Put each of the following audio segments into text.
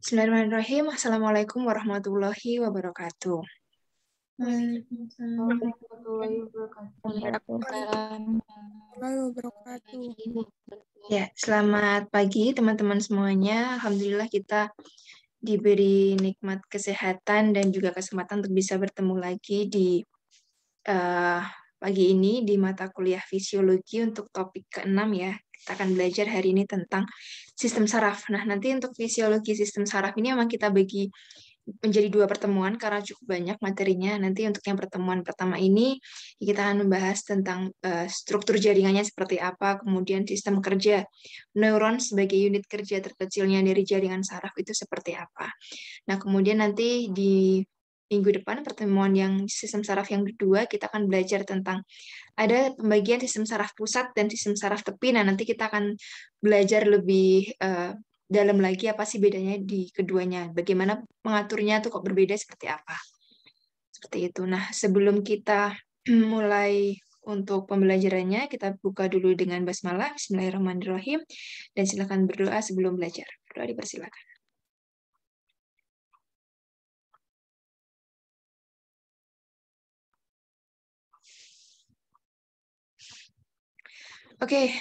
Bismillahirrahmanirrahim. Assalamualaikum warahmatullahi wabarakatuh. Waalaikumsalam warahmatullahi wabarakatuh. Waalaikumsalam. Wabarakatuh. Ya, selamat pagi teman-teman semuanya. Alhamdulillah kita diberi nikmat kesehatan dan juga kesempatan untuk bisa bertemu lagi di pagi ini di mata kuliah fisiologi untuk topik ke-6 ya. Kita akan belajar hari ini tentang sistem saraf. Nah, nanti untuk fisiologi sistem saraf ini memang kita bagi menjadi 2 pertemuan karena cukup banyak materinya. Nanti untuk yang pertemuan pertama ini kita akan membahas tentang struktur jaringannya seperti apa, kemudian sistem kerja neuron sebagai unit kerja terkecilnya dari jaringan saraf itu seperti apa. Nah, kemudian nanti di minggu depan pertemuan yang sistem saraf yang kedua kita akan belajar tentang ada pembagian sistem saraf pusat dan sistem saraf tepi. Nah, nanti kita akan belajar lebih dalam lagi apa sih bedanya di keduanya. Bagaimana mengaturnya tuh kok berbeda seperti apa. Seperti itu. Nah, sebelum kita mulai untuk pembelajarannya, kita buka dulu dengan basmalah. Bismillahirrahmanirrahim. Dan silakan berdoa sebelum belajar. Berdoa dipersilakan. Oke,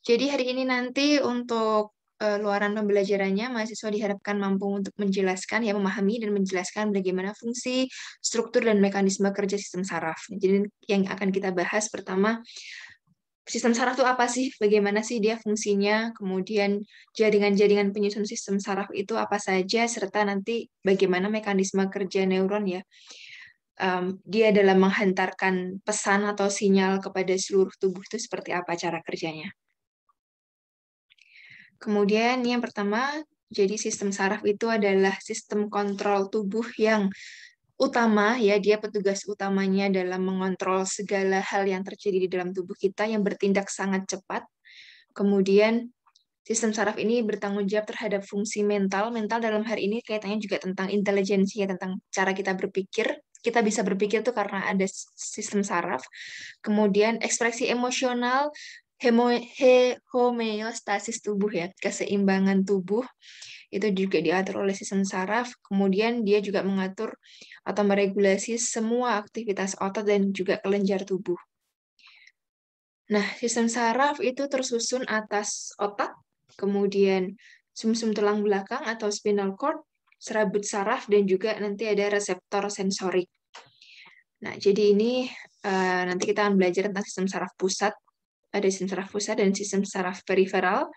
jadi hari ini nanti untuk luaran pembelajarannya, mahasiswa diharapkan mampu untuk menjelaskan, ya memahami dan menjelaskan bagaimana fungsi, struktur, dan mekanisme kerja sistem saraf. Jadi yang akan kita bahas pertama, sistem saraf itu apa sih? Bagaimana sih dia fungsinya? Kemudian jaringan-jaringan penyusun sistem saraf itu apa saja? Serta nanti bagaimana mekanisme kerja neuron ya. Dia dalam menghantarkan pesan atau sinyal kepada seluruh tubuh itu seperti apa cara kerjanya. Kemudian yang pertama, jadi sistem saraf itu adalah sistem kontrol tubuh yang utama, ya dia petugas utamanya dalam mengontrol segala hal yang terjadi di dalam tubuh kita yang bertindak sangat cepat. Kemudian sistem saraf ini bertanggung jawab terhadap fungsi mental. Mental dalam hal ini kaitannya juga tentang intelijensi, ya, tentang cara kita berpikir. Kita bisa berpikir itu karena ada sistem saraf. Kemudian ekspresi emosional, homeostasis tubuh ya, keseimbangan tubuh itu juga diatur oleh sistem saraf. Kemudian dia juga mengatur atau meregulasi semua aktivitas otot dan juga kelenjar tubuh. Nah, sistem saraf itu tersusun atas otak, kemudian sumsum tulang belakang atau spinal cord, serabut saraf, dan juga nanti ada reseptor sensorik. Nah, jadi ini nanti kita akan belajar tentang sistem saraf pusat. Ada sistem saraf pusat dan sistem saraf periferal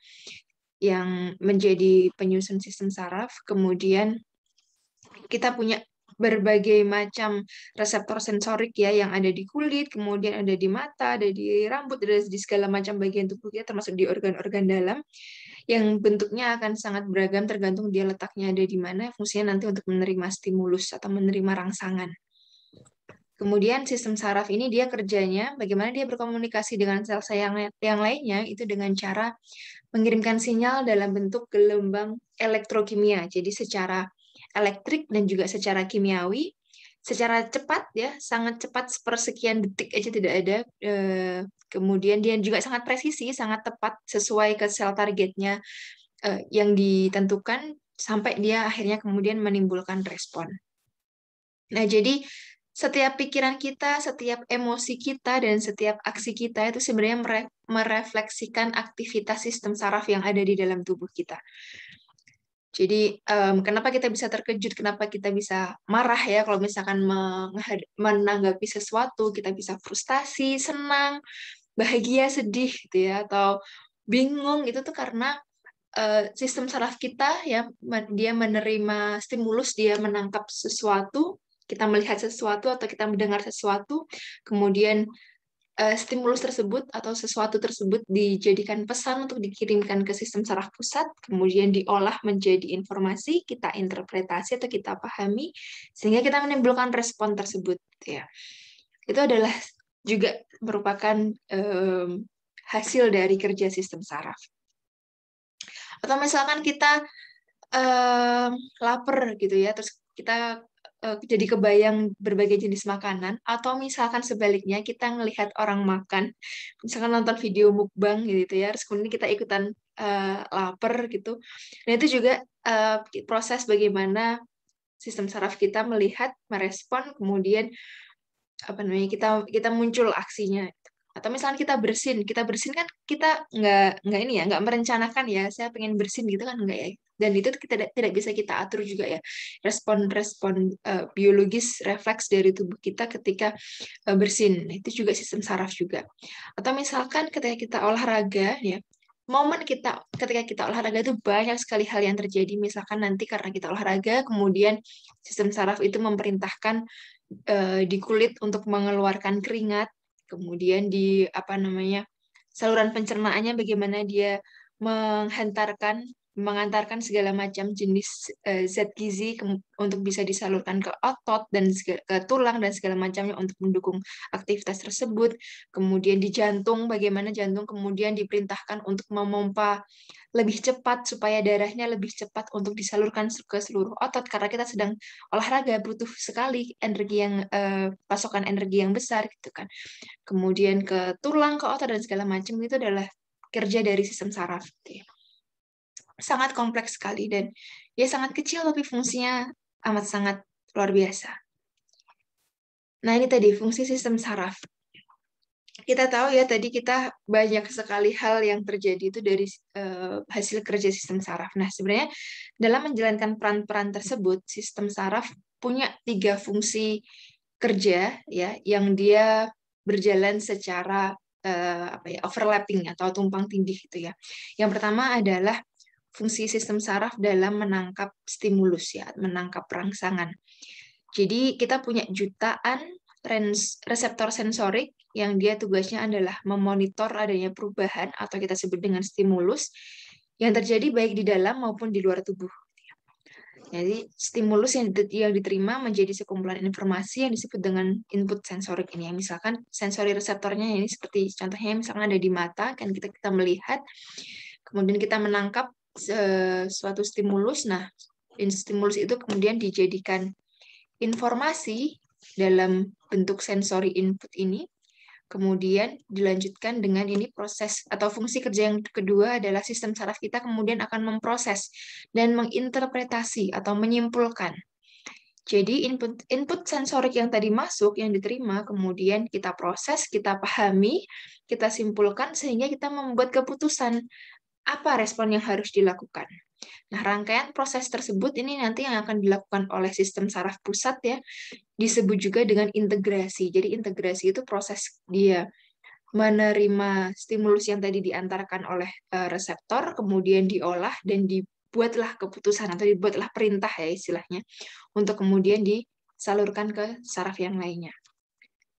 yang menjadi penyusun sistem saraf. Kemudian kita punya berbagai macam reseptor sensorik ya yang ada di kulit, kemudian ada di mata, ada di rambut, ada di segala macam bagian tubuh kita termasuk di organ-organ dalam yang bentuknya akan sangat beragam tergantung dia letaknya ada di mana, fungsinya nanti untuk menerima stimulus atau menerima rangsangan. Kemudian sistem saraf ini dia kerjanya bagaimana dia berkomunikasi dengan sel-sel yang lainnya itu dengan cara mengirimkan sinyal dalam bentuk gelombang elektrokimia. Jadi secara elektrik dan juga secara kimiawi, secara cepat ya, sangat cepat sepersekian detik aja tidak ada. Kemudian dia juga sangat presisi, sangat tepat sesuai ke sel targetnya yang ditentukan sampai dia akhirnya kemudian menimbulkan respon. Nah, jadi setiap pikiran kita, setiap emosi kita, dan setiap aksi kita itu sebenarnya merefleksikan aktivitas sistem saraf yang ada di dalam tubuh kita. Jadi, kenapa kita bisa terkejut, kenapa kita bisa marah ya, kalau misalkan menanggapi sesuatu, kita bisa frustasi, senang, bahagia, sedih, gitu ya, atau bingung, itu tuh karena sistem saraf kita ya, dia menerima stimulus, dia menangkap sesuatu, kita melihat sesuatu atau kita mendengar sesuatu, kemudian stimulus tersebut atau sesuatu tersebut dijadikan pesan untuk dikirimkan ke sistem saraf pusat, kemudian diolah menjadi informasi, kita interpretasi atau kita pahami, sehingga kita menimbulkan respon tersebut. Ya, itu adalah juga merupakan hasil dari kerja sistem saraf. Atau misalkan kita lapar gitu ya, terus kita jadi kebayang berbagai jenis makanan, atau misalkan sebaliknya kita ngelihat orang makan, misalkan nonton video mukbang gitu ya, terus kemudian kita ikutan lapar gitu. Nah itu juga proses bagaimana sistem saraf kita melihat, merespon, kemudian apa namanya kita muncul aksinya. Atau misalnya kita bersin kan kita nggak ini ya, nggak merencanakan ya, saya pengen bersin gitu kan enggak ya. Dan itu kita tidak bisa kita atur juga ya, respon-respon biologis refleks dari tubuh kita ketika bersin. Nah, itu juga sistem saraf juga. Atau misalkan ketika kita olahraga ya, momen ketika kita olahraga itu banyak sekali hal yang terjadi. Misalkan nanti karena kita olahraga, kemudian sistem saraf itu memerintahkan di kulit untuk mengeluarkan keringat, kemudian di apa namanya saluran pencernaannya bagaimana dia mengantarkan segala macam jenis zat gizi untuk bisa disalurkan ke otot dan ke tulang dan segala macamnya untuk mendukung aktivitas tersebut. Kemudian di jantung, bagaimana jantung kemudian diperintahkan untuk memompa lebih cepat supaya darahnya lebih cepat untuk disalurkan ke seluruh otot karena kita sedang olahraga, butuh sekali pasokan energi yang besar gitu kan. Kemudian ke tulang, ke otot dan segala macam itu adalah kerja dari sistem saraf gitu ya. Sangat kompleks sekali dan ya sangat kecil tapi fungsinya amat sangat luar biasa. Nah, ini tadi fungsi sistem saraf. Kita tahu ya tadi kita banyak sekali hal yang terjadi itu dari hasil kerja sistem saraf. Nah, sebenarnya dalam menjalankan peran-peran tersebut, sistem saraf punya 3 fungsi kerja ya yang dia berjalan secara overlapping atau tumpang tindih gitu ya. Yang pertama adalah fungsi sistem saraf dalam menangkap stimulus ya, menangkap rangsangan. Jadi kita punya jutaan reseptor sensorik yang dia tugasnya adalah memonitor adanya perubahan atau kita sebut dengan stimulus yang terjadi baik di dalam maupun di luar tubuh. Jadi stimulus yang diterima menjadi sekumpulan informasi yang disebut dengan input sensorik ini. Misalkan sensori reseptornya ini seperti contohnya misalkan ada di mata, kan kita melihat, kemudian kita menangkap suatu stimulus. Nah, stimulus itu kemudian dijadikan informasi dalam bentuk sensori input ini, kemudian dilanjutkan dengan ini proses atau fungsi kerja yang kedua adalah sistem saraf kita kemudian akan memproses dan menginterpretasi atau menyimpulkan. Jadi input sensorik yang tadi masuk, yang diterima, kemudian kita proses, kita pahami, kita simpulkan sehingga kita membuat keputusan apa respon yang harus dilakukan. Nah, rangkaian proses tersebut ini nanti yang akan dilakukan oleh sistem saraf pusat ya, disebut juga dengan integrasi. Jadi integrasi itu proses dia menerima stimulus yang tadi diantarkan oleh reseptor, kemudian diolah dan dibuatlah keputusan atau dibuatlah perintah ya istilahnya, untuk kemudian disalurkan ke saraf yang lainnya.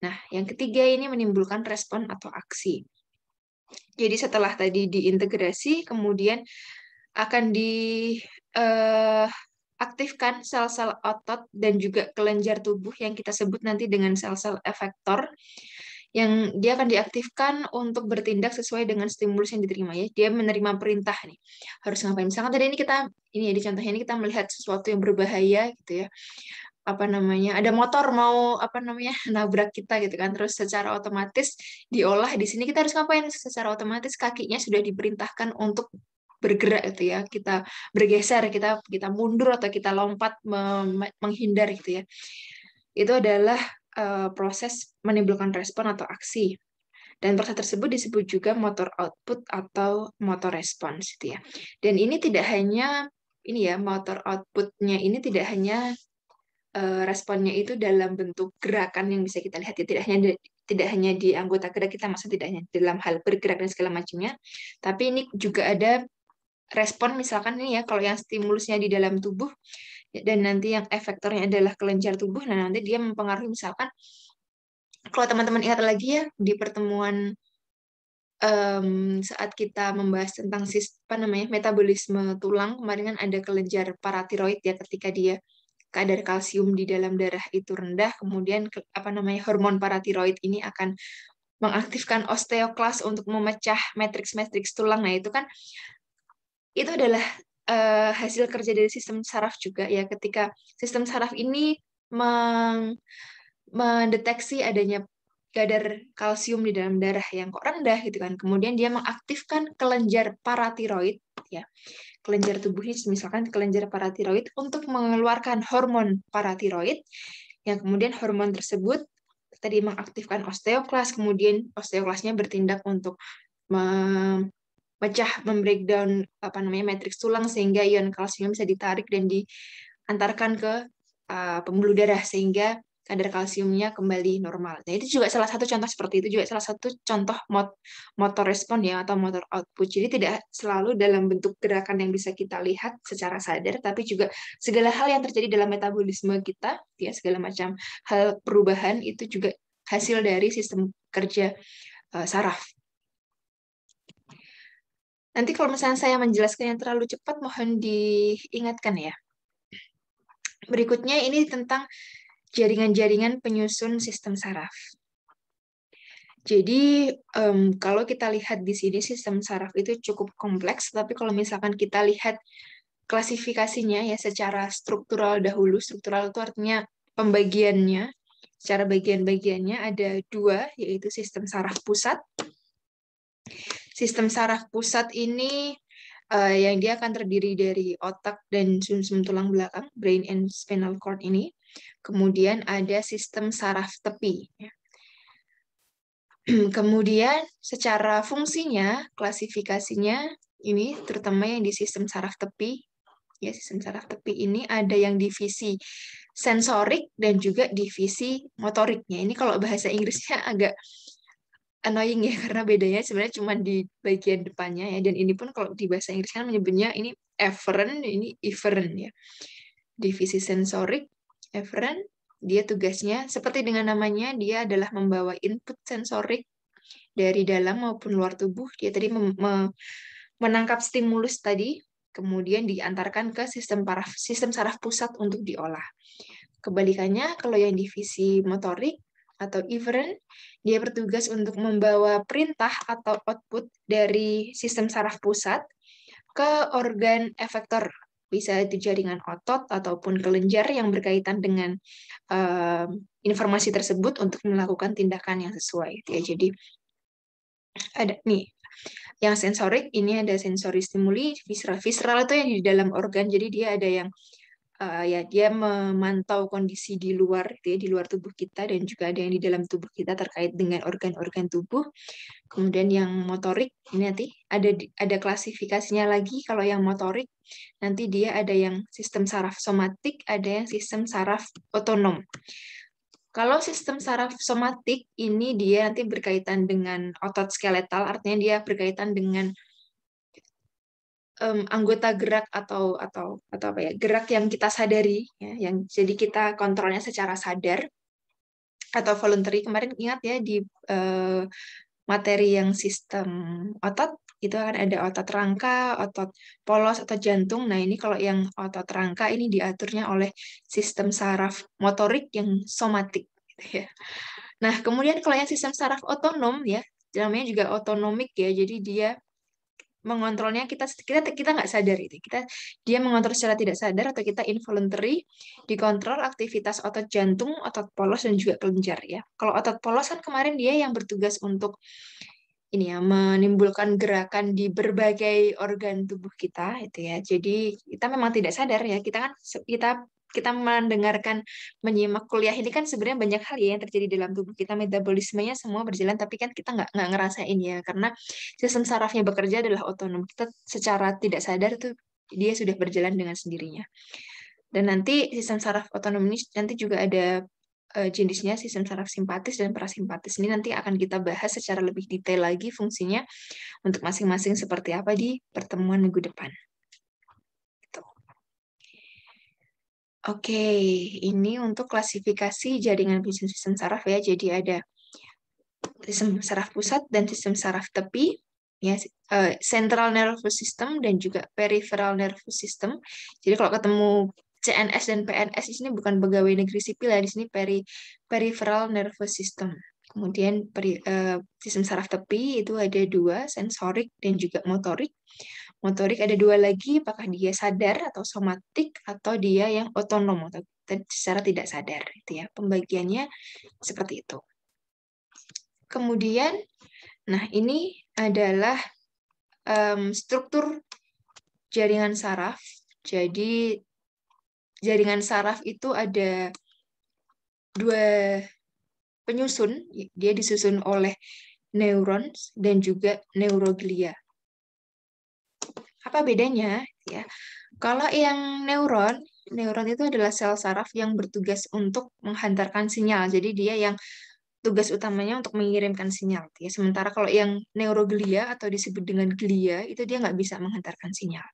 Nah, yang ketiga ini menimbulkan respon atau aksi. Jadi setelah tadi diintegrasi, kemudian akan diaktifkan sel-sel otot dan juga kelenjar tubuh yang kita sebut nanti dengan sel-sel efektor, yang dia akan diaktifkan untuk bertindak sesuai dengan stimulus yang diterima ya. Dia menerima perintah nih, harus ngapain. Misalkan tadi ini di contohnya ini kita melihat sesuatu yang berbahaya gitu ya. Ada motor mau nabrak kita gitu kan, terus secara otomatis diolah di sini kita harus ngapain, secara otomatis kakinya sudah diperintahkan untuk bergerak gitu ya, kita bergeser, kita mundur atau kita lompat menghindar gitu ya. Itu adalah proses menimbulkan respon atau aksi. Dan proses tersebut disebut juga motor output atau motor response gitu ya. Dan ini tidak hanya motor outputnya ini tidak hanya responnya itu dalam bentuk gerakan yang bisa kita lihat ya, tidak hanya di anggota gerak kita, maksudnya tidak hanya dalam hal bergerak dan segala macamnya, tapi ini juga ada respon misalkan ini ya, kalau yang stimulusnya di dalam tubuh dan nanti yang efektornya adalah kelenjar tubuh, nah nanti dia mempengaruhi misalkan kalau teman-teman ingat lagi ya di pertemuan saat kita membahas tentang metabolisme tulang kemarin kan ada kelenjar paratiroid ya, ketika dia kadar kalsium di dalam darah itu rendah, kemudian hormon paratiroid ini akan mengaktifkan osteoklas untuk memecah matriks-matriks tulang. Nah, itu kan itu adalah hasil kerja dari sistem saraf juga ya, ketika sistem saraf ini mendeteksi adanya kadar kalsium di dalam darah yang kok rendah gitu kan. Kemudian dia mengaktifkan kelenjar paratiroid ya. Kelenjar tubuh ini misalkan kelenjar paratiroid untuk mengeluarkan hormon paratiroid yang kemudian hormon tersebut tadi mengaktifkan osteoklas, kemudian osteoklasnya bertindak untuk membreakdown matriks tulang sehingga ion kalsium bisa ditarik dan diantarkan ke pembuluh darah sehingga kadar kalsiumnya kembali normal. Nah, itu juga salah satu contoh seperti itu, juga salah satu contoh motor respon ya atau motor output. Jadi tidak selalu dalam bentuk gerakan yang bisa kita lihat secara sadar, tapi juga segala hal yang terjadi dalam metabolisme kita, ya segala macam hal perubahan itu juga hasil dari sistem kerja saraf. Nanti kalau misalnya saya menjelaskan yang terlalu cepat, mohon diingatkan ya. Berikutnya ini tentang jaringan-jaringan penyusun sistem saraf. Jadi kalau kita lihat di sini sistem saraf itu cukup kompleks, tapi kalau misalkan kita lihat klasifikasinya ya secara struktural dahulu, struktural itu artinya pembagiannya, secara bagian-bagiannya ada dua, yaitu sistem saraf pusat. Sistem saraf pusat ini yang dia akan terdiri dari otak dan sumsum tulang belakang, brain and spinal cord ini. Kemudian ada sistem saraf tepi. Kemudian secara fungsinya, klasifikasinya ini terutama yang di sistem saraf tepi, ya sistem saraf tepi ini ada yang divisi sensorik dan juga divisi motoriknya. Ini kalau bahasa Inggrisnya agak annoying ya karena bedanya sebenarnya cuma di bagian depannya ya, dan ini pun kalau di bahasa Inggris kan menyebutnya ini efferent, ini efferent ya. Divisi sensorik, efferent, dia tugasnya seperti dengan namanya, dia adalah membawa input sensorik dari dalam maupun luar tubuh. Dia tadi menangkap stimulus tadi, kemudian diantarkan ke sistem saraf pusat untuk diolah. Kebalikannya, kalau yang divisi motorik atau efferent, dia bertugas untuk membawa perintah atau output dari sistem saraf pusat ke organ efektor. Bisa itu jaringan otot ataupun kelenjar yang berkaitan dengan informasi tersebut untuk melakukan tindakan yang sesuai. Ya, jadi ada nih yang sensorik, ini ada sensori stimuli, visceral itu yang di dalam organ, jadi dia ada yang ya dia memantau kondisi di luar, ya, di luar tubuh kita, dan juga ada yang di dalam tubuh kita terkait dengan organ-organ tubuh. Kemudian yang motorik ini nanti ada klasifikasinya lagi. Kalau yang motorik nanti dia ada yang sistem saraf somatik, ada yang sistem saraf otonom. Kalau sistem saraf somatik ini dia nanti berkaitan dengan otot skeletal, artinya dia berkaitan dengan anggota gerak atau apa ya, gerak yang kita sadari ya, yang jadi kita kontrolnya secara sadar atau voluntary. Kemarin ingat ya di materi yang sistem otot itu akan ada otot rangka, otot polos, otot jantung. Nah, ini kalau yang otot rangka ini diaturnya oleh sistem saraf motorik yang somatik gitu ya. Nah, kemudian kalau yang sistem saraf otonom ya, namanya juga otonomik ya. Jadi dia mengontrolnya kita nggak sadar itu. Dia mengontrol secara tidak sadar atau kita involuntary, dikontrol aktivitas otot jantung, otot polos dan juga kelenjar ya. Kalau otot polos kan kemarin dia yang bertugas untuk ini ya, menimbulkan gerakan di berbagai organ tubuh kita itu ya. Jadi kita memang tidak sadar ya. Kita mendengarkan, menyimak kuliah ini kan sebenarnya banyak hal ya yang terjadi dalam tubuh kita, metabolismenya semua berjalan, tapi kan kita nggak ngerasain ya karena sistem sarafnya bekerja adalah otonom. Kita secara tidak sadar tuh dia sudah berjalan dengan sendirinya. Dan nanti sistem saraf otonom ini nanti juga ada jenisnya, sistem saraf simpatis dan parasimpatis. Ini nanti akan kita bahas secara lebih detail lagi fungsinya untuk masing-masing seperti apa di pertemuan minggu depan. Oke, ini untuk klasifikasi jaringan sistem saraf ya. Jadi ada sistem saraf pusat dan sistem saraf tepi, ya, central nervous system dan juga peripheral nervous system. Jadi kalau ketemu CNS dan PNS di sini bukan pegawai negeri sipil ya, di sini peripheral nervous system. Kemudian sistem saraf tepi itu ada dua, sensorik dan juga motorik. Motorik ada dua lagi, apakah dia sadar atau somatik atau dia yang otonom atau secara tidak sadar itu ya. Pembagiannya seperti itu. Kemudian, nah ini adalah struktur jaringan saraf. Jadi jaringan saraf itu ada dua penyusun, dia disusun oleh neuron dan juga neuroglia. Apa bedanya? Ya, kalau yang neuron itu adalah sel saraf yang bertugas untuk menghantarkan sinyal. Jadi dia yang tugas utamanya untuk mengirimkan sinyal. Ya. Sementara kalau yang neuroglia atau disebut dengan glia, itu dia nggak bisa menghantarkan sinyal.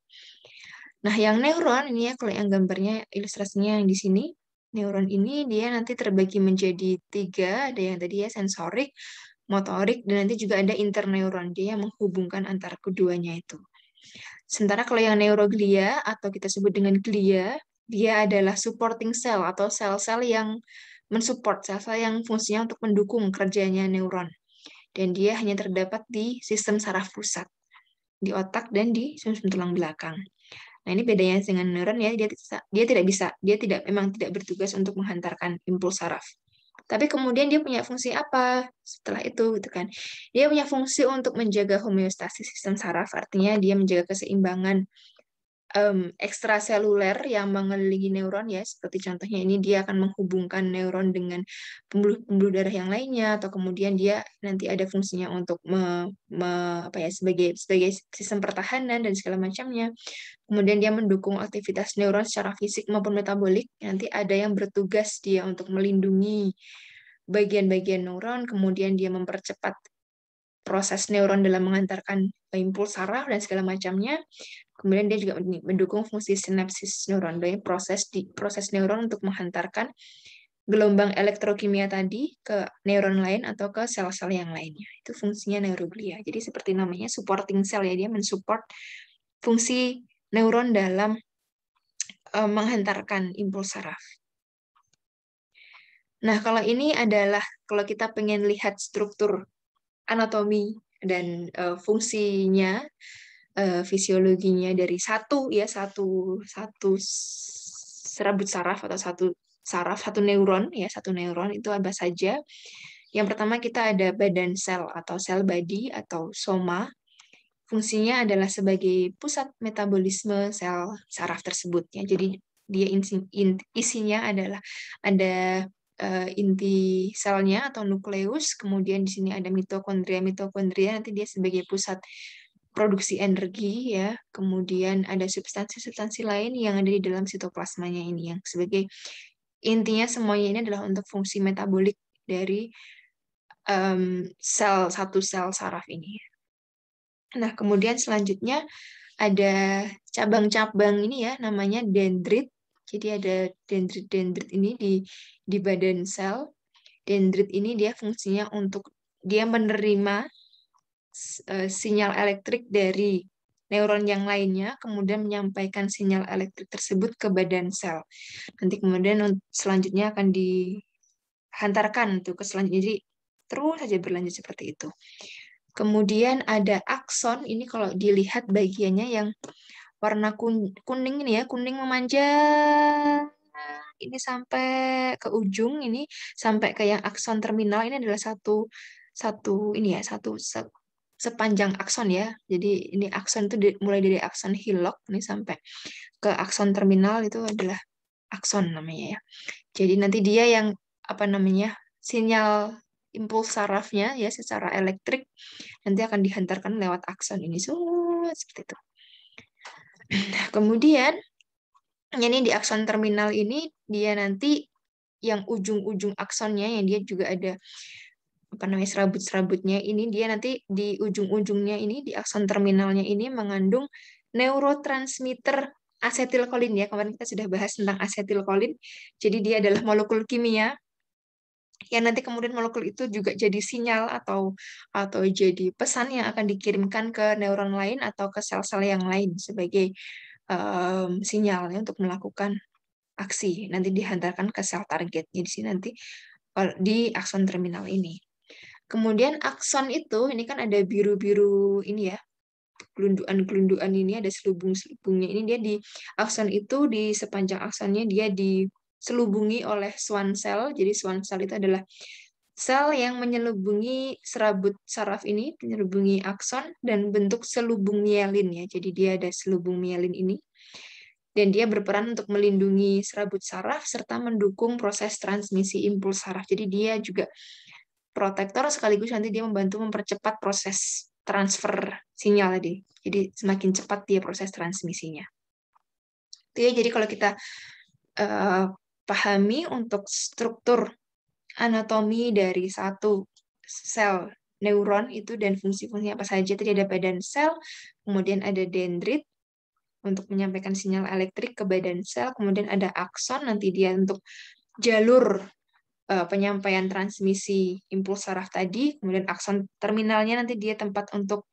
Nah, yang neuron ini ya, kalau yang gambarnya, ilustrasinya yang di sini, neuron ini dia nanti terbagi menjadi tiga, ada yang tadi ya sensorik, motorik, dan nanti juga ada interneuron, dia yang menghubungkan antara keduanya itu. Sementara kalau yang neuroglia atau kita sebut dengan glia, dia adalah supporting cell atau sel-sel yang mensupport, sel-sel yang fungsinya untuk mendukung kerjanya neuron. Dan dia hanya terdapat di sistem saraf pusat, di otak dan di sumsum tulang belakang. Nah, ini bedanya dengan neuron ya, dia memang tidak bertugas untuk menghantarkan impuls saraf. Tapi kemudian dia punya fungsi apa setelah itu gitu kan? Dia punya fungsi untuk menjaga homeostasis sistem saraf, artinya dia menjaga keseimbangan ekstraseluler yang mengelilingi neuron ya, seperti contohnya ini dia akan menghubungkan neuron dengan pembuluh-pembuluh darah yang lainnya, atau kemudian dia nanti ada fungsinya untuk apa ya, sebagai sistem pertahanan dan segala macamnya. Kemudian dia mendukung aktivitas neuron secara fisik maupun metabolik. Nanti ada yang bertugas dia untuk melindungi bagian-bagian neuron, kemudian dia mempercepat proses neuron dalam mengantarkan impuls saraf dan segala macamnya. Kemudian dia juga mendukung fungsi sinapsis neuron, dari proses neuron untuk menghantarkan gelombang elektrokimia tadi ke neuron lain atau ke sel-sel yang lainnya. Itu fungsinya neuroglia. Jadi seperti namanya supporting cell ya, dia mensupport fungsi neuron dalam menghantarkan impuls saraf. Nah, kalau ini adalah kalau kita pengen lihat struktur anatomi dan fungsinya, fisiologinya dari satu serabut saraf atau satu neuron ya, satu neuron itu apa saja. Yang pertama kita ada badan sel atau sel body atau soma. Fungsinya adalah sebagai pusat metabolisme sel saraf tersebut ya. Jadi dia isinya adalah ada inti selnya atau nukleus, kemudian di sini ada mitokondria. Mitokondria nanti dia sebagai pusat produksi energi ya. Kemudian ada substansi-substansi lain yang ada di dalam sitoplasmanya ini yang sebagai intinya semuanya ini adalah untuk fungsi metabolik dari satu sel saraf ini. Nah, kemudian selanjutnya ada cabang-cabang ini ya, namanya dendrit. Jadi ada dendrit-dendrit ini di badan sel. Dendrit ini dia fungsinya untuk dia menerima sinyal elektrik dari neuron yang lainnya, kemudian menyampaikan sinyal elektrik tersebut ke badan sel. Nanti kemudian selanjutnya akan dihantarkan tuh ke selanjutnya. Jadi terus saja berlanjut seperti itu. Kemudian ada akson, ini kalau dilihat bagiannya yang warna kuning ini ya, kuning memanjang ini sampai ke ujung, ini sampai ke yang akson terminal, ini adalah satu ini ya, sepanjang akson ya. Jadi ini akson itu mulai dari akson hillock ini sampai ke akson terminal itu adalah akson namanya ya. Jadi nanti dia yang apa namanya, sinyal impuls sarafnya ya secara elektrik nanti akan dihantarkan lewat akson ini seperti itu. Nah, kemudian ini di akson terminal ini dia nanti yang ujung-ujung aksonnya yang dia juga ada apa namanya serabut-serabutnya ini, dia nanti di ujung-ujungnya ini di akson terminalnya ini mengandung neurotransmitter asetilkolin ya. Kemarin kita sudah bahas tentang asetilkolin. Jadi dia adalah molekul kimia yang nanti kemudian molekul itu juga jadi sinyal atau jadi pesan yang akan dikirimkan ke neuron lain atau ke sel-sel yang lain sebagai sinyalnya untuk melakukan aksi. Nanti dihantarkan ke sel target. Di sini nanti di akson terminal ini. Kemudian akson itu ini kan ada biru-biru ini ya, gelunduan-gelunduan ini, ada selubung-selubungnya. Ini dia di akson itu, di sepanjang aksonnya dia diselubungi oleh Schwann cell. Jadi Schwann cell itu adalah Sel yang menyelubungi serabut saraf ini, menyelubungi akson, dan bentuk selubung mielin ya. Jadi dia ada selubung mielin ini. Dan dia berperan untuk melindungi serabut saraf serta mendukung proses transmisi impuls saraf. Jadi dia juga protektor sekaligus nanti dia membantu mempercepat proses transfer sinyal tadi. Jadi semakin cepat dia proses transmisinya. Itu ya, jadi kalau kita pahami untuk struktur anatomi dari satu sel neuron itu dan fungsi-fungsinya apa saja. Tadi ada badan sel, kemudian ada dendrit untuk menyampaikan sinyal elektrik ke badan sel, kemudian ada akson nanti dia untuk jalur penyampaian transmisi impuls saraf tadi, kemudian akson terminalnya nanti dia tempat untuk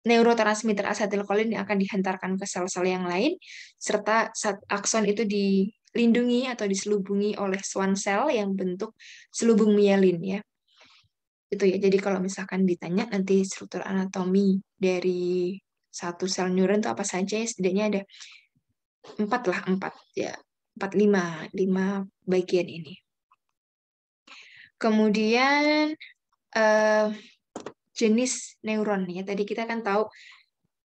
neurotransmitter asetilkolin yang akan dihantarkan ke sel-sel yang lain, serta akson itu dilindungi atau diselubungi oleh swan cell yang bentuk selubung mielin ya. Itu ya. Jadi kalau misalkan ditanya nanti struktur anatomi dari satu sel neuron itu apa saja ya, setidaknya ada 4 ya, 5 bagian ini. Kemudian jenis neuron ya. Tadi kita kan tahu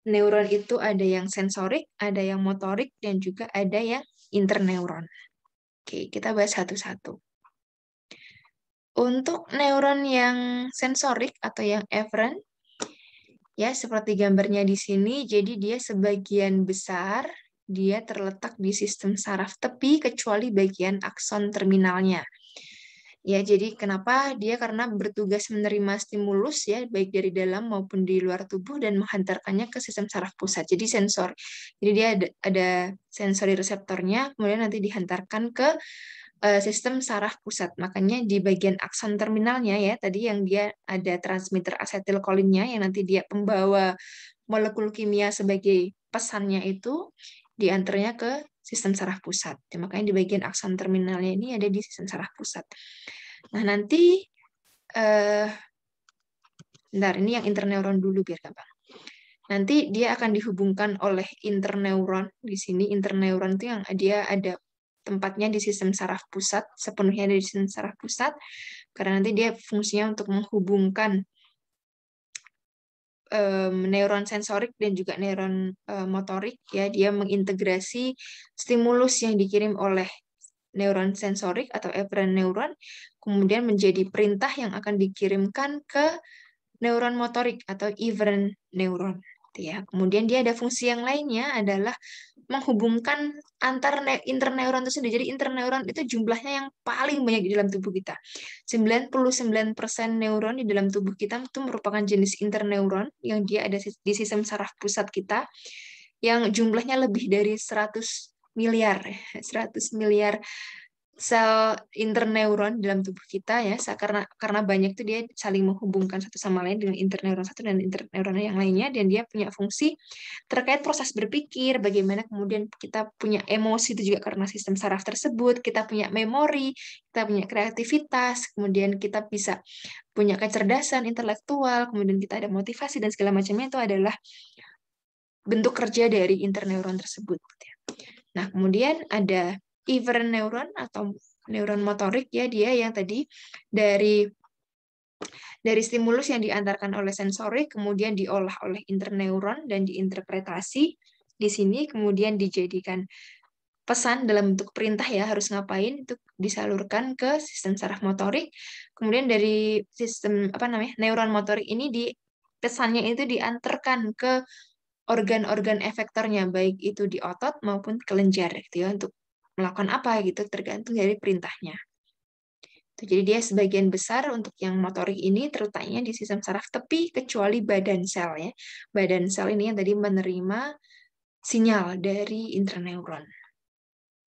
neuron itu ada yang sensorik, ada yang motorik, dan juga ada yang interneuron. Oke, kita bahas satu-satu. Untuk neuron yang sensorik atau yang efferent, ya seperti gambarnya di sini, jadi dia sebagian besar dia terletak di sistem saraf tepi kecuali bagian akson terminalnya. Ya, jadi kenapa dia karena bertugas menerima stimulus ya baik dari dalam maupun di luar tubuh dan menghantarkannya ke sistem saraf pusat. Jadi sensor. Jadi dia ada sensori reseptornya, kemudian nanti dihantarkan ke sistem saraf pusat. Makanya di bagian akson terminalnya ya tadi yang dia ada transmitter asetilkolinnya yang nanti dia pembawa molekul kimia sebagai pesannya itu diantarnya ke sistem saraf pusat. Ya, makanya di bagian akson terminalnya ini ada di sistem saraf pusat. Nah, nanti bentar, ini yang interneuron dulu biar gampang. Nanti dia akan dihubungkan oleh interneuron. Di sini interneuron itu yang dia ada tempatnya di sistem saraf pusat, sepenuhnya di sistem saraf pusat, karena nanti dia fungsinya untuk menghubungkan neuron sensorik dan juga neuron motorik ya, dia mengintegrasi stimulus yang dikirim oleh neuron sensorik atau efferent neuron kemudian menjadi perintah yang akan dikirimkan ke neuron motorik atau efferent neuron ya. Kemudian dia ada fungsi yang lainnya adalah menghubungkan antar interneuron itu sendiri. Jadi interneuron itu jumlahnya yang paling banyak di dalam tubuh kita. 99% neuron di dalam tubuh kita itu merupakan jenis interneuron yang dia ada di sistem saraf pusat kita yang jumlahnya lebih dari 100 miliar. 100 miliar sel interneuron dalam tubuh kita ya, karena banyak tuh dia saling menghubungkan satu sama lain dengan interneuron satu dan interneuron yang lainnya, dan dia punya fungsi terkait proses berpikir, bagaimana kemudian kita punya emosi itu juga karena sistem saraf tersebut, kita punya memori, kita punya kreativitas, kemudian kita bisa punya kecerdasan intelektual, kemudian kita ada motivasi dan segala macamnya itu adalah bentuk kerja dari interneuron tersebut. Nah, kemudian ada efferent neuron atau neuron motorik ya, dia yang tadi dari stimulus yang diantarkan oleh sensori kemudian diolah oleh interneuron dan diinterpretasi di sini kemudian dijadikan pesan dalam bentuk perintah ya harus ngapain, itu disalurkan ke sistem saraf motorik. Kemudian dari sistem neuron motorik ini pesannya itu diantarkan ke organ-organ efektornya baik itu di otot maupun kelenjar gitu ya, untuk melakukan apa gitu tergantung dari perintahnya. Jadi dia sebagian besar untuk yang motorik ini terletaknya di sistem saraf tepi kecuali badan sel ya. Badan sel ini yang tadi menerima sinyal dari interneuron.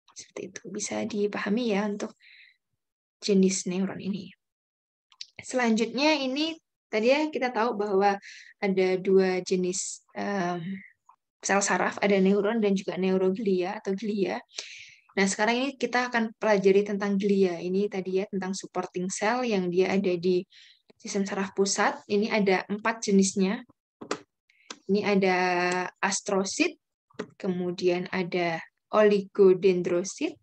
Seperti itu bisa dipahami ya untuk jenis neuron ini. Selanjutnya ini tadi ya kita tahu bahwa ada 2 jenis sel saraf, ada neuron dan juga neuroglia atau glia. Nah, sekarang ini kita akan pelajari tentang glia. Ini tadi ya tentang supporting cell yang dia ada di sistem saraf pusat. Ini ada 4 jenisnya. Ini ada astrosit, kemudian ada oligodendrosit,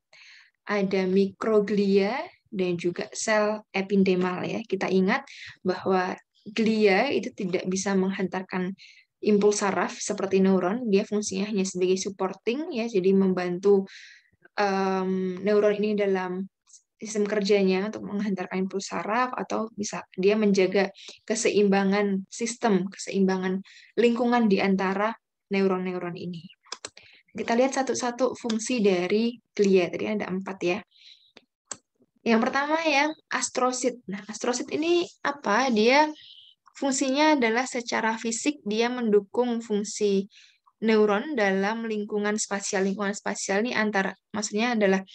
ada mikroglia, dan juga sel epidemal ya. Kita ingat bahwa glia itu tidak bisa menghantarkan impuls saraf seperti neuron, dia fungsinya hanya sebagai supporting ya, jadi membantu neuron ini dalam sistem kerjanya untuk menghantarkan impuls saraf, atau bisa dia menjaga keseimbangan sistem, keseimbangan lingkungan di antara neuron-neuron ini. Kita lihat satu-satu fungsi dari glia. Tadi ada 4 ya. Yang pertama yang astrosit. Nah, astrosit ini apa? Dia fungsinya adalah secara fisik dia mendukung fungsi neuron dalam lingkungan spasial. Lingkungan spasial ini antara, maksudnya adalah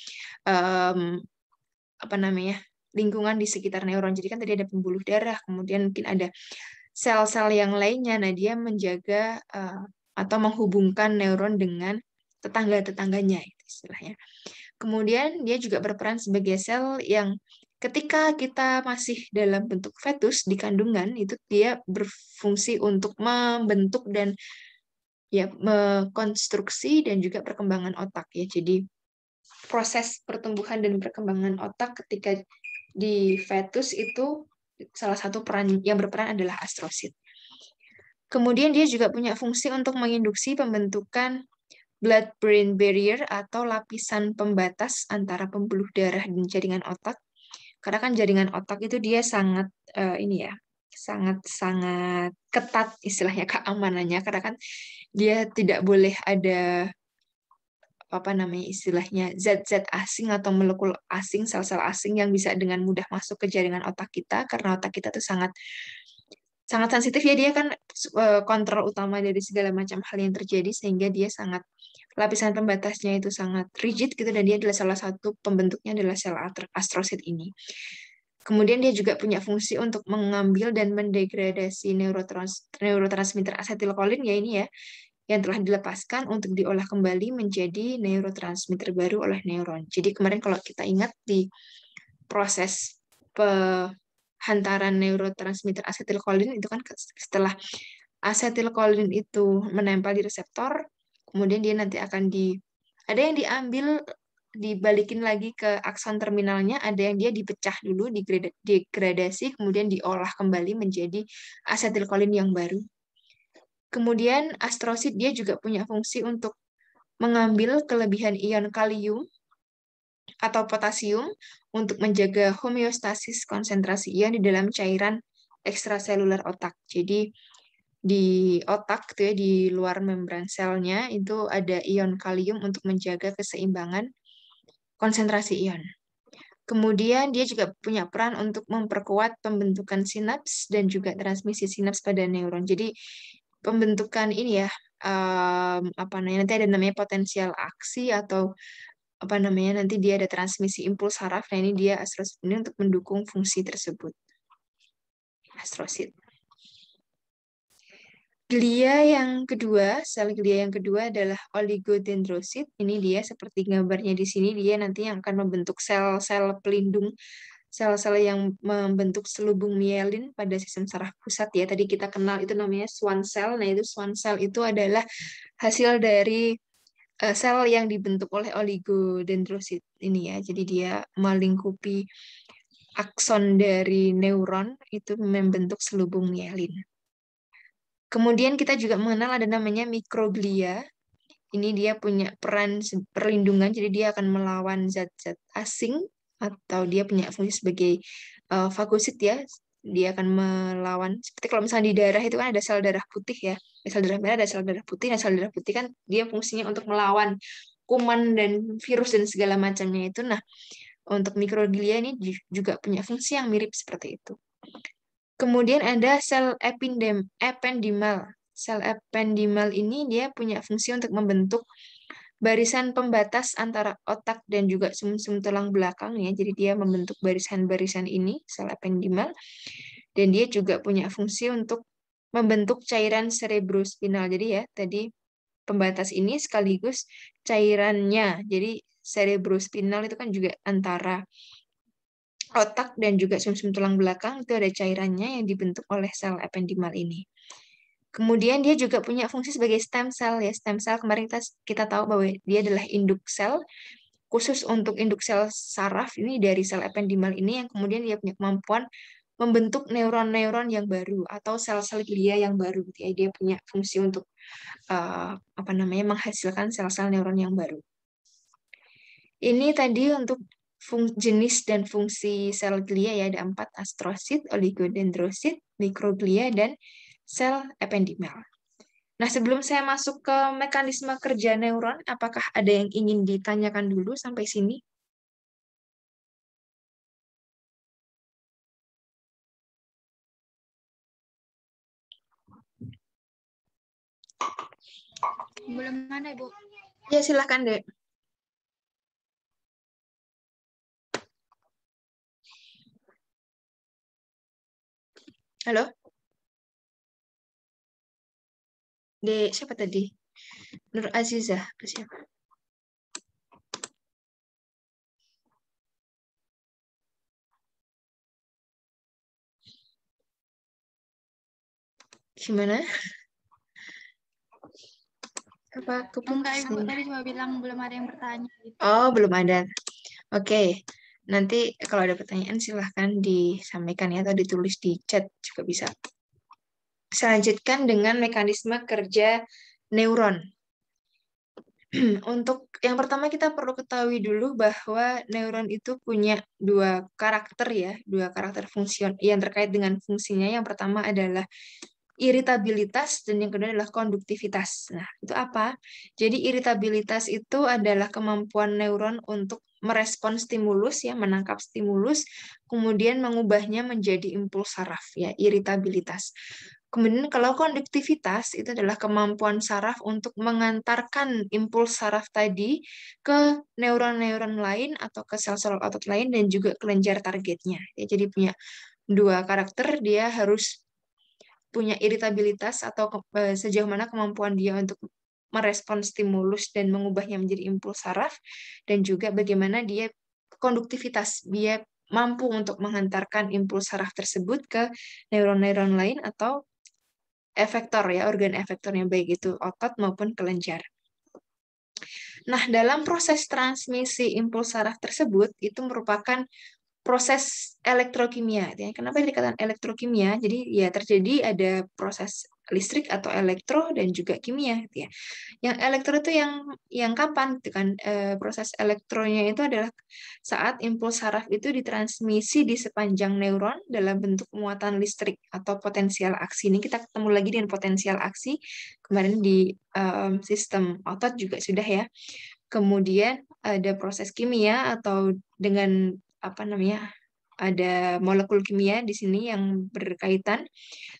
apa namanya, lingkungan di sekitar neuron. Jadi kan tadi ada pembuluh darah, kemudian mungkin ada sel-sel yang lainnya. Nah, dia menjaga atau menghubungkan neuron dengan tetangga-tetangganya, itu istilahnya. Kemudian dia juga berperan sebagai sel yang ketika kita masih dalam bentuk fetus di kandungan, itu dia berfungsi untuk membentuk dan ya konstruksi dan juga perkembangan otak ya. Jadi proses pertumbuhan dan perkembangan otak ketika di fetus itu salah satu peran yang berperan adalah astrosit. Kemudian dia juga punya fungsi untuk menginduksi pembentukan blood-brain barrier atau lapisan pembatas antara pembuluh darah dan jaringan otak. Karena kan jaringan otak itu dia sangat ini ya, sangat ketat istilahnya keamanannya, karena kan dia tidak boleh ada apa namanya istilahnya zat-zat asing atau molekul asing, sel-sel asing yang bisa dengan mudah masuk ke jaringan otak kita, karena otak kita tuh sangat sensitif ya, dia kan kontrol utama dari segala macam hal yang terjadi, sehingga dia sangat, lapisan pembatasnya itu sangat rigid gitu, dan dia adalah salah satu pembentuknya adalah sel astrosit ini. Kemudian dia juga punya fungsi untuk mengambil dan mendegradasi neurotransmitter asetilkolin ya, ini ya, yang telah dilepaskan untuk diolah kembali menjadi neurotransmitter baru oleh neuron. Jadi kemarin kalau kita ingat di proses hantaran neurotransmitter asetilkolin itu kan setelah asetilkolin itu menempel di reseptor, kemudian dia nanti akan ada yang diambil dibalikin lagi ke akson terminalnya, ada yang dia dipecah dulu, degradasi, kemudian diolah kembali menjadi asetilkolin yang baru. Kemudian astrosit dia juga punya fungsi untuk mengambil kelebihan ion kalium atau potasium untuk menjaga homeostasis konsentrasi ion di dalam cairan ekstraseluler otak. Jadi di otak tuh ya, di luar membran selnya itu ada ion kalium untuk menjaga keseimbangan konsentrasi ion. Kemudian dia juga punya peran untuk memperkuat pembentukan sinaps dan juga transmisi sinaps pada neuron. Jadi pembentukan ini ya, apa namanya, nanti ada namanya potensial aksi atau apa namanya, nanti dia ada transmisi impuls saraf. Nah, ini dia astrosit ini untuk mendukung fungsi tersebut. Astrosit. Glia yang kedua, sel glia yang kedua adalah oligodendrosit. Ini dia seperti gambarnya di sini, dia nanti yang akan membentuk sel-sel pelindung, sel-sel yang membentuk selubung mielin pada sistem saraf pusat ya. Tadi kita kenal itu namanya Schwann cell. Nah, itu Schwann cell itu adalah hasil dari sel yang dibentuk oleh oligodendrosit ini ya. Jadi dia melingkupi akson dari neuron itu membentuk selubung mielin. Kemudian kita juga mengenal ada namanya mikroglia. Ini dia punya peran perlindungan, jadi dia akan melawan zat-zat asing, atau dia punya fungsi sebagai fagosit ya. Dia akan melawan, seperti kalau misalnya di darah itu kan ada sel darah putih ya. Ada sel darah merah, ada sel darah putih. Nah, sel darah putih kan dia fungsinya untuk melawan kuman dan virus dan segala macamnya itu. Nah, untuk mikroglia ini juga punya fungsi yang mirip seperti itu. Kemudian ada sel ependimal. Sel ependimal ini dia punya fungsi untuk membentuk barisan pembatas antara otak dan juga sumsum tulang belakang ya. Jadi dia membentuk barisan-barisan ini, sel ependimal. Dan dia juga punya fungsi untuk membentuk cairan cerebrospinal. Jadi ya, tadi pembatas ini sekaligus cairannya. Jadi cerebrospinal itu kan juga antara otak dan juga sumsum tulang belakang, itu ada cairannya yang dibentuk oleh sel ependimal ini. Kemudian dia juga punya fungsi sebagai stem cell ya. Stem cell kemarin kita tahu bahwa dia adalah induk sel. khusus untuk induk sel saraf ini dari sel ependimal ini yang kemudian dia punya kemampuan membentuk neuron-neuron yang baru atau sel-sel glia yang baru. Ya, dia punya fungsi untuk menghasilkan sel-sel neuron yang baru. Ini tadi untuk jenis dan fungsi sel glia ya, ada 4: astrosit, oligodendrosit, mikroglia, dan sel ependimal. Nah, sebelum saya masuk ke mekanisme kerja neuron, apakah ada yang ingin ditanyakan dulu sampai sini? Belum ada, Bu. Ya, silakan, Dek. Halo? Dek, siapa tadi? Nur Azizah, ke siapa? Gimana? Apa Enggak, Ibu. keputusan? Tadi cuma bilang belum ada yang bertanya. Gitu. Oh, belum ada. Oke. Nanti kalau ada pertanyaan silahkan disampaikan ya, atau ditulis di chat juga bisa. Saya lanjutkan dengan mekanisme kerja neuron. Untuk yang pertama kita perlu ketahui dulu bahwa neuron itu punya dua karakter ya, dua karakter fungsi yang terkait dengan fungsinya. Yang pertama adalah iritabilitas dan yang kedua adalah konduktivitas. Nah, itu apa? Jadi iritabilitas itu adalah kemampuan neuron untuk merespon stimulus ya, menangkap stimulus, kemudian mengubahnya menjadi impuls saraf ya, iritabilitas. Kemudian kalau konduktivitas itu adalah kemampuan saraf untuk mengantarkan impuls saraf tadi ke neuron-neuron lain atau ke sel-sel otot lain dan juga kelenjar targetnya. Ya, jadi punya dua karakter, dia harus punya iritabilitas atau sejauh mana kemampuan dia untuk merespon stimulus dan mengubahnya menjadi impuls saraf, dan juga bagaimana dia konduktivitas, dia mampu untuk menghantarkan impuls saraf tersebut ke neuron-neuron lain atau efektor ya, organ efektornya baik itu otot maupun kelenjar. Nah, dalam proses transmisi impuls saraf tersebut itu merupakan proses elektrokimia. Ya. Kenapa dikatakan elektrokimia? Jadi ya terjadi ada proses listrik atau elektro dan juga kimia. Ya. Yang elektro itu yang kapan? Itu kan proses elektronya itu adalah saat impuls saraf itu ditransmisi di sepanjang neuron dalam bentuk muatan listrik atau potensial aksi. Ini kita ketemu lagi dengan potensial aksi. Kemarin di sistem otot juga sudah ya. Kemudian ada proses kimia atau dengan ada molekul kimia di sini yang berkaitan.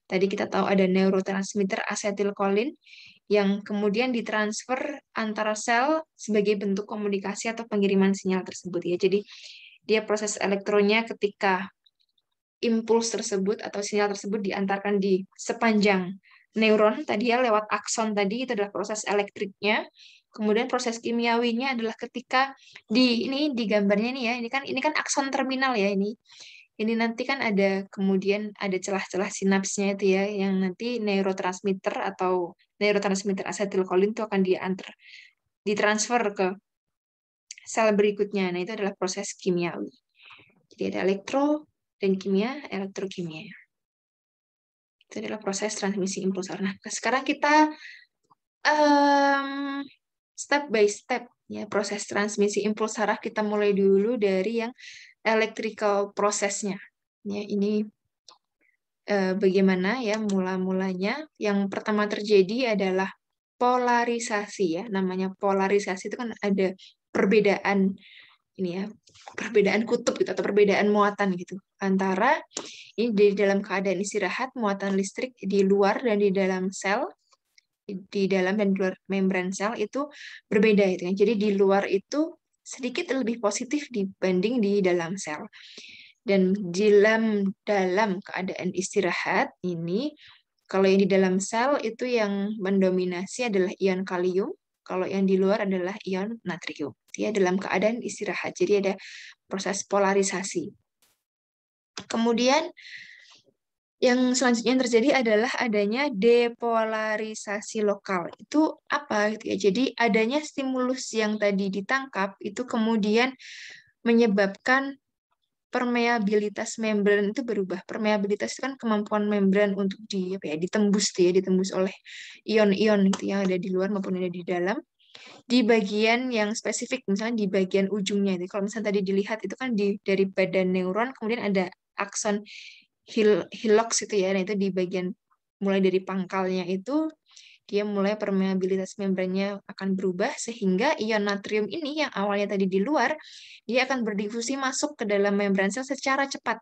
Tadi kita tahu ada neurotransmitter asetilkolin yang kemudian ditransfer antara sel sebagai bentuk komunikasi atau pengiriman sinyal tersebut ya. Jadi dia proses elektronya ketika impuls tersebut atau sinyal tersebut diantarkan di sepanjang neuron tadi ya lewat akson tadi, itu adalah proses elektriknya. Kemudian proses kimiawinya adalah ketika di gambarnya nih ya, ini kan akson terminal ya ini. Ini nanti kan ada kemudian ada celah-celah sinapsnya itu ya yang nanti neurotransmitter asetilkolin itu akan ditransfer ke sel berikutnya. Nah, itu adalah proses kimiawi. Jadi ada elektro dan kimia, elektrokimia. Itu adalah proses transmisi impuls saraf. Nah, sekarang kita step by step ya proses transmisi impuls saraf kita mulai dulu dari yang electrical prosesnya. Ya, ini bagaimana ya mula-mulanya. Yang pertama terjadi adalah polarisasi ya. Namanya polarisasi itu kan ada perbedaan ini ya, perbedaan kutub gitu atau perbedaan muatan gitu antara ini di dalam keadaan istirahat muatan listrik di luar dan di dalam sel, di dalam dan di luar membran sel itu berbeda itu ya. Jadi di luar itu sedikit lebih positif dibanding di dalam sel. Dan dalam keadaan istirahat ini, kalau yang di dalam sel itu yang mendominasi adalah ion kalium, kalau yang di luar adalah ion natrium. Ya, dalam keadaan istirahat. Jadi ada proses polarisasi. Kemudian Yang selanjutnya yang terjadi adalah adanya depolarisasi lokal. Itu apa gitu ya? Jadi adanya stimulus yang tadi ditangkap itu kemudian menyebabkan permeabilitas membran itu berubah. Permeabilitas itu kan kemampuan membran untuk ditembus tuh ya, ditembus oleh ion-ion gitu yang ada di luar maupun yang ada di dalam. Di bagian yang spesifik, misalnya di bagian ujungnya itu. Kalau misalnya tadi dilihat itu kan dari badan neuron, kemudian ada akson hillox itu ya, nah itu di bagian mulai dari pangkalnya itu dia mulai permeabilitas membrannya akan berubah sehingga ion natrium ini yang awalnya tadi di luar, dia akan berdifusi masuk ke dalam membran sel secara cepat.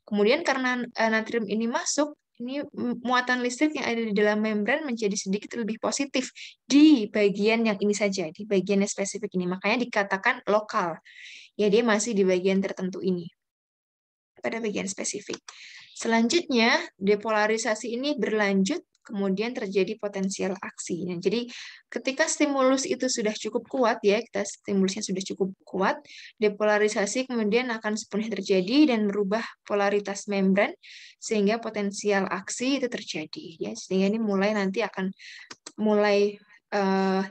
Kemudian karena natrium ini masuk, ini muatan listrik yang ada di dalam membran menjadi sedikit lebih positif di bagian yang ini saja, di bagian yang spesifik ini. Makanya dikatakan lokal. Ya, dia masih di bagian tertentu ini, pada bagian spesifik. Selanjutnya, depolarisasi ini berlanjut, kemudian terjadi potensial aksi. Nah, jadi ketika stimulus itu sudah cukup kuat ya, kita stimulusnya sudah cukup kuat, depolarisasi kemudian akan sepenuhnya terjadi dan merubah polaritas membran sehingga potensial aksi itu terjadi ya. Sehingga ini mulai nanti akan mulai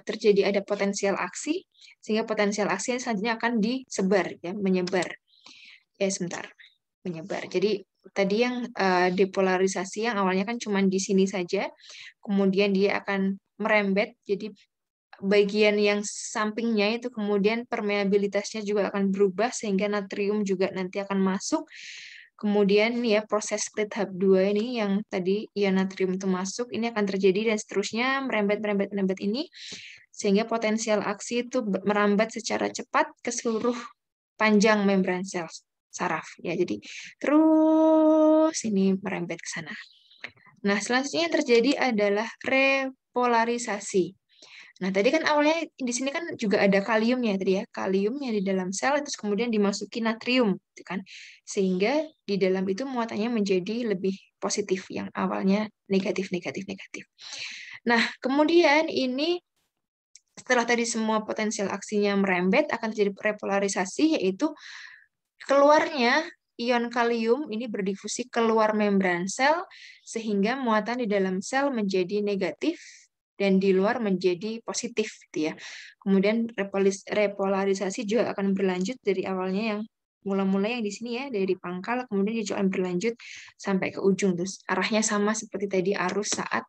terjadi ada potensial aksi sehingga potensial aksi yang selanjutnya akan disebar ya, menyebar. Ya, sebentar. Menyebar. Jadi tadi yang depolarisasi yang awalnya kan cuma di sini saja, kemudian dia akan merembet, jadi bagian yang sampingnya itu kemudian permeabilitasnya juga akan berubah sehingga natrium juga nanti akan masuk. Kemudian ya proses split hub 2 ini yang tadi ion natrium itu masuk, ini akan terjadi dan seterusnya merembet ini sehingga potensial aksi itu merambat secara cepat ke seluruh panjang membran sel saraf ya. Jadi terus ini merembet ke sana. Nah, selanjutnya yang terjadi adalah repolarisasi. Nah, tadi kan awalnya di sini kan juga ada kaliumnya tadi ya, kaliumnya di dalam sel terus kemudian dimasuki natrium, gitu kan. Sehingga di dalam itu muatannya menjadi lebih positif yang awalnya negatif negatif negatif. Nah, kemudian ini setelah tadi semua potensial aksinya merembet akan terjadi repolarisasi yaitu keluarnya ion kalium ini berdifusi keluar membran sel sehingga muatan di dalam sel menjadi negatif dan di luar menjadi positif gitu ya. Kemudian repolarisasi juga akan berlanjut dari awalnya yang mula-mula yang di sini ya dari pangkal kemudian dia juga akan berlanjut sampai ke ujung terus arahnya sama seperti tadi arus saat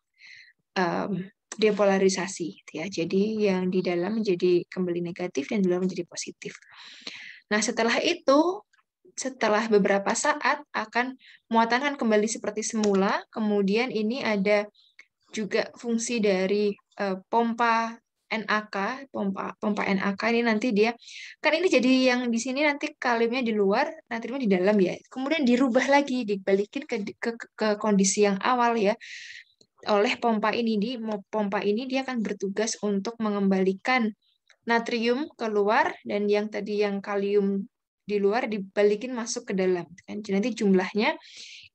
depolarisasi gitu ya. Jadi yang di dalam menjadi kembali negatif dan di luar menjadi positif. Nah, setelah beberapa saat akan muatan akan kembali seperti semula. Kemudian ini ada juga fungsi dari pompa NaK, pompa NaK ini nanti dia kan ini jadi yang di sini nanti kaliumnya di luar, natriumnya di dalam ya. Kemudian dirubah lagi, dibalikin ke kondisi yang awal ya. Oleh pompa ini pompa ini dia akan bertugas untuk mengembalikan natrium keluar dan yang tadi yang kalium di luar dibalikin masuk ke dalam kan. Jadi nanti jumlahnya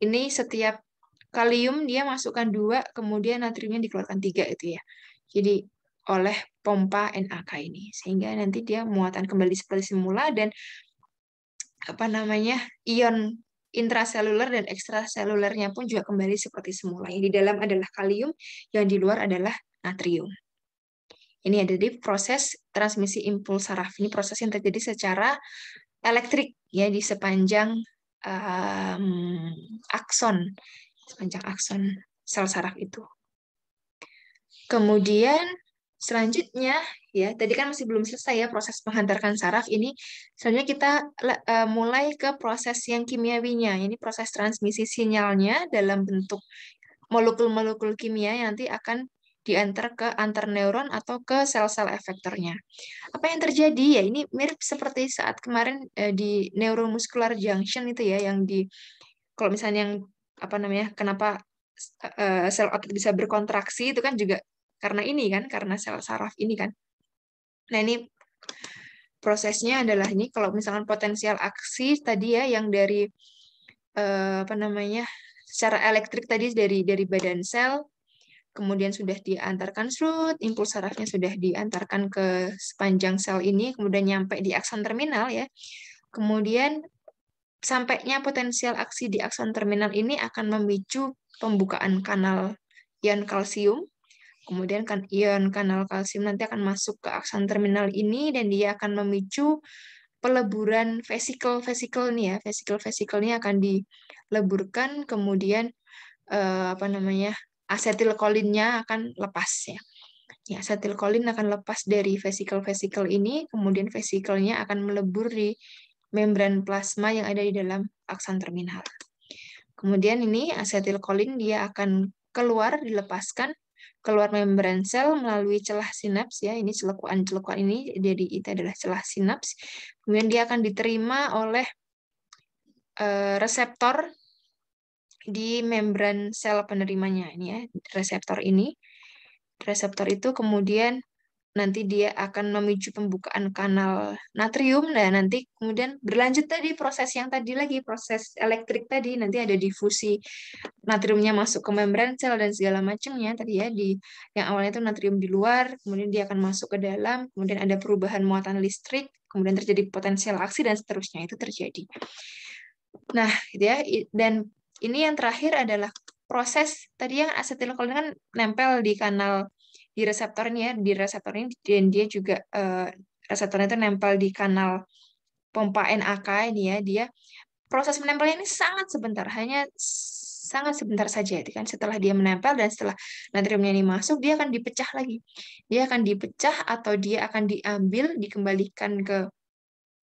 ini setiap kalium dia masukkan 2 kemudian natriumnya dikeluarkan 3 itu ya. Jadi oleh pompa NaK ini sehingga nanti dia muatan kembali seperti semula dan apa namanya ion intraseluler dan ekstraselulernya pun juga kembali seperti semula. Yang di dalam adalah kalium, yang di luar adalah natrium. Ini ada di proses transmisi impuls saraf. Ini proses yang terjadi secara elektrik ya di sepanjang sepanjang akson sel saraf itu. Kemudian selanjutnya ya tadi kan masih belum selesai ya proses menghantarkan saraf ini. Selanjutnya kita mulai ke proses yang kimiawinya. Ini proses transmisi sinyalnya dalam bentuk molekul-molekul kimia yang nanti akan diantar ke antar neuron atau ke sel-sel efektornya. Apa yang terjadi ya ini mirip seperti saat kemarin di neuromuscular junction itu ya yang di kalau misalnya yang apa namanya kenapa sel otot bisa berkontraksi itu kan juga karena ini kan karena sel saraf ini kan. Nah, ini prosesnya adalah ini kalau misalkan potensial aksi tadi ya yang dari apa namanya secara elektrik tadi dari badan sel kemudian sudah diantarkan impuls sarafnya sudah diantarkan ke sepanjang sel ini kemudian nyampe di akson terminal ya. Kemudian sampainya potensial aksi di akson terminal ini akan memicu pembukaan kanal ion kalsium. Kemudian kan ion kanal kalsium nanti akan masuk ke akson terminal ini dan dia akan memicu peleburan vesikel-vesikel nih ya. Vesikel-vesikel ini akan dileburkan, kemudian asetilkolinnya akan lepas ya. Ya, asetilkolin akan lepas dari vesikel-vesikel ini, kemudian vesikelnya akan melebur di membran plasma yang ada di dalam akson terminal. Kemudian ini asetilkolin dia akan dilepaskan keluar membran sel melalui celah sinaps ya. Ini celekuan-celekuan ini jadi itu adalah celah sinaps. Kemudian dia akan diterima oleh reseptor di membran sel penerimanya ini ya. Reseptor itu kemudian nanti dia akan memicu pembukaan kanal natrium, dan nanti kemudian berlanjut tadi proses yang tadi lagi, proses elektrik tadi, nanti ada difusi natriumnya masuk ke membran sel dan segala macamnya tadi ya, yang awalnya itu natrium di luar, kemudian dia akan masuk ke dalam, kemudian ada perubahan muatan listrik, kemudian terjadi potensial aksi dan seterusnya itu terjadi. Nah, gitu ya, dan ini yang terakhir adalah proses tadi yang asetilkolin kan nempel di kanal di reseptor ini ya, di reseptor ini, dan dia juga reseptornya itu nempel di kanal pompa NAK ini ya, dia proses menempelnya ini sangat sebentar, hanya sangat sebentar saja itu kan. Setelah dia menempel dan setelah natriumnya ini masuk, dia akan dipecah lagi. Dia akan dipecah atau dia akan diambil, dikembalikan ke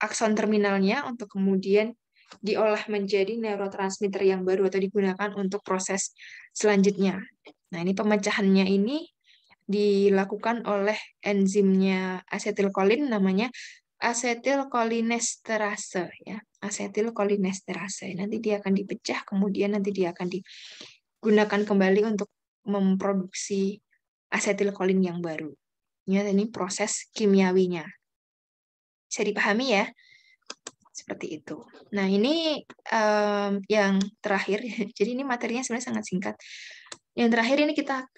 akson terminalnya untuk kemudian diolah menjadi neurotransmitter yang baru atau digunakan untuk proses selanjutnya. Nah, ini pemecahannya ini dilakukan oleh enzimnya asetilkolin namanya asetilkolinesterase ya. Asetilkolinesterase. Nanti dia akan dipecah, kemudian nanti dia akan digunakan kembali untuk memproduksi asetilkolin yang baru. Ini proses kimiawinya. Bisa dipahami ya? Seperti itu. Nah, ini yang terakhir. Jadi ini materinya sebenarnya sangat singkat. Yang terakhir ini kita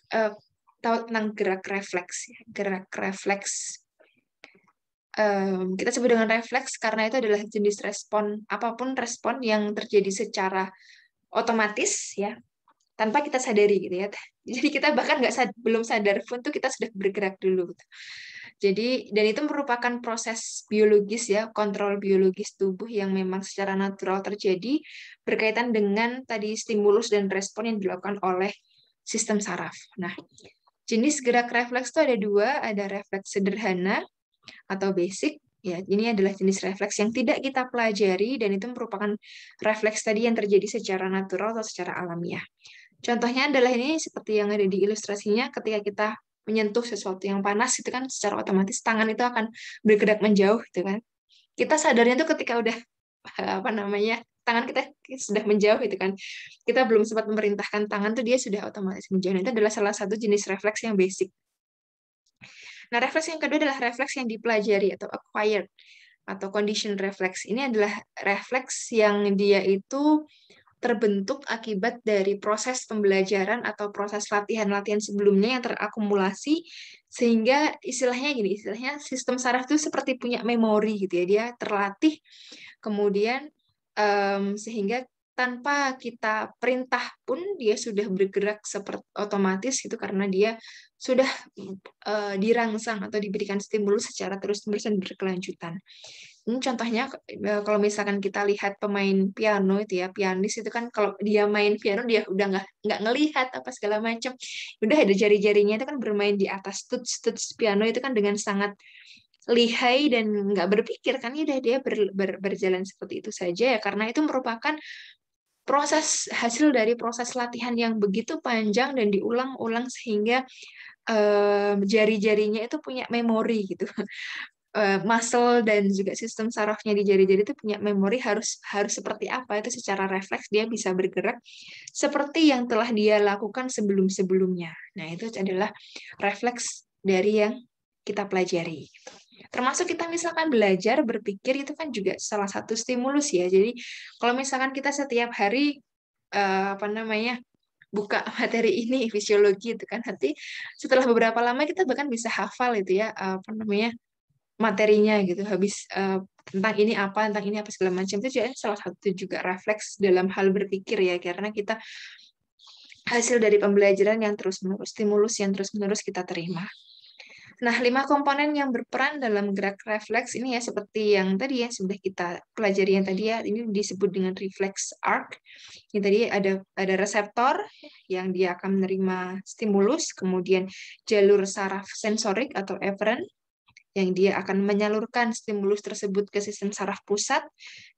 tahu tentang gerak refleks. Gerak refleks kita sebut dengan refleks karena itu adalah jenis respon, apapun respon yang terjadi secara otomatis ya, tanpa kita sadari gitu ya. Jadi kita bahkan belum sadar pun tuh kita sudah bergerak dulu gitu. Jadi, dan itu merupakan proses biologis ya, kontrol biologis tubuh yang memang secara natural terjadi berkaitan dengan tadi stimulus dan respon yang dilakukan oleh sistem saraf. Nah, jenis gerak refleks itu ada dua, ada refleks sederhana atau basic. Ya, ini adalah jenis refleks yang tidak kita pelajari dan itu merupakan refleks tadi yang terjadi secara natural atau secara alamiah. Contohnya adalah ini seperti yang ada di ilustrasinya, ketika kita menyentuh sesuatu yang panas itu kan secara otomatis tangan itu akan bergerak menjauh gitu kan. Kita sadarnya tuh ketika udah tangan kita sudah menjauh gitu kan. Kita belum sempat memerintahkan tangan tuh dia sudah otomatis menjauh. Itu adalah salah satu jenis refleks yang basic. Nah, refleks yang kedua adalah refleks yang dipelajari atau acquired atau condition reflex. Ini adalah refleks yang dia itu terbentuk akibat dari proses pembelajaran atau proses latihan-latihan sebelumnya yang terakumulasi sehingga istilahnya sistem saraf itu seperti punya memori gitu ya. Dia terlatih kemudian sehingga tanpa kita perintah pun dia sudah bergerak seperti otomatis gitu karena dia sudah dirangsang atau diberikan stimulus secara terus-menerus dan berkelanjutan. Ini contohnya kalau misalkan kita lihat pemain piano itu ya, pianis itu kan kalau dia main piano dia udah nggak ngelihat apa segala macam, udah ada jari-jarinya itu kan bermain di atas tuts piano itu kan dengan sangat lihai dan nggak berpikir kan, ya dia berjalan seperti itu saja ya, karena itu merupakan hasil dari proses latihan yang begitu panjang dan diulang-ulang sehingga jari-jarinya itu punya memori gitu. Muscle dan juga sistem sarafnya di jari-jari itu punya memori harus seperti apa, itu secara refleks dia bisa bergerak seperti yang telah dia lakukan sebelum-sebelumnya. Nah, itu adalah refleks dari yang kita pelajari. Termasuk kita misalkan belajar berpikir itu kan juga salah satu stimulus ya. Jadi kalau misalkan kita setiap hari buka materi ini fisiologi itu kan, nanti setelah beberapa lama kita bahkan bisa hafal itu ya materinya gitu, habis tentang ini apa, tentang ini apa segala macam. Itu juga salah satu juga refleks dalam hal berpikir ya, karena kita hasil dari pembelajaran yang terus-menerus, stimulus yang terus-menerus kita terima. Nah, 5 komponen yang berperan dalam gerak refleks ini ya, seperti yang tadi ya, sudah kita pelajari yang tadi ya, ini disebut dengan reflex arc. Yang tadi ada reseptor yang dia akan menerima stimulus, kemudian jalur saraf sensorik atau eferen yang dia akan menyalurkan stimulus tersebut ke sistem saraf pusat.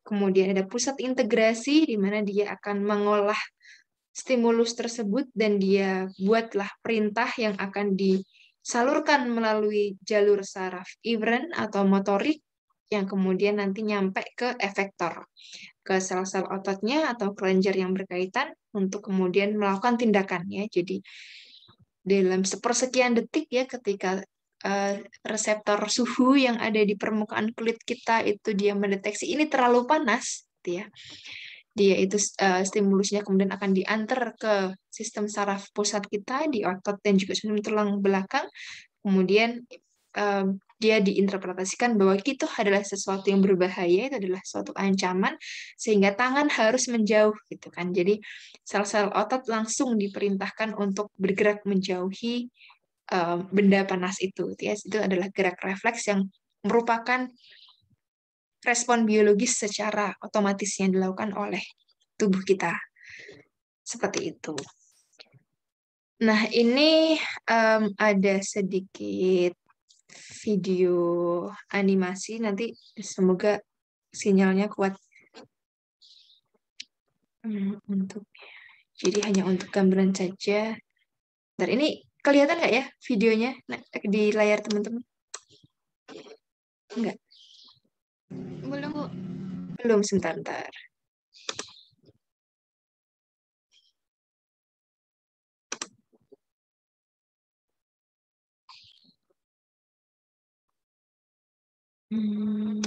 Kemudian ada pusat integrasi di mana dia akan mengolah stimulus tersebut dan dia buatlah perintah yang akan disalurkan melalui jalur saraf eferen atau motorik yang kemudian nanti nyampe ke efektor, ke sel-sel ototnya atau kelenjar yang berkaitan untuk kemudian melakukan tindakan ya. Jadi dalam sepersekian detik ya, ketika reseptor suhu yang ada di permukaan kulit kita itu dia mendeteksi ini terlalu panas, gitu ya. Dia itu stimulusnya kemudian akan diantar ke sistem saraf pusat kita di otot dan juga sistem tulang belakang. Kemudian dia diinterpretasikan bahwa itu adalah sesuatu yang berbahaya, itu adalah suatu ancaman, sehingga tangan harus menjauh gitu kan. Jadi sel-sel otot langsung diperintahkan untuk bergerak menjauhi benda panas itu. Ya, itu adalah gerak refleks yang merupakan respon biologis secara otomatis yang dilakukan oleh tubuh kita. Seperti itu. Nah, ini ada sedikit video animasi. Nanti semoga sinyalnya kuat. Untuk jadi hanya untuk gambaran saja. Bentar, ini kelihatan nggak ya videonya di layar teman-teman? Enggak, Belum, Bu. belum, sebentar. Hmm.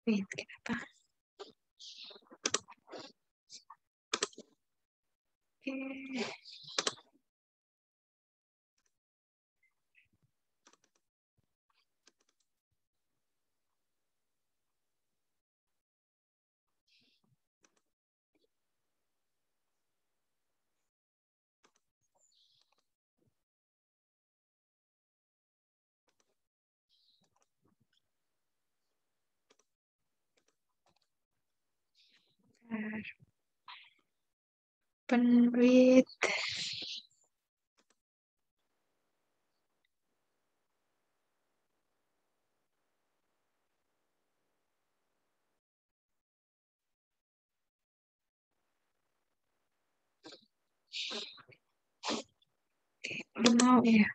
Wait, kenapa? Oke. Penerit. Belum mau ya.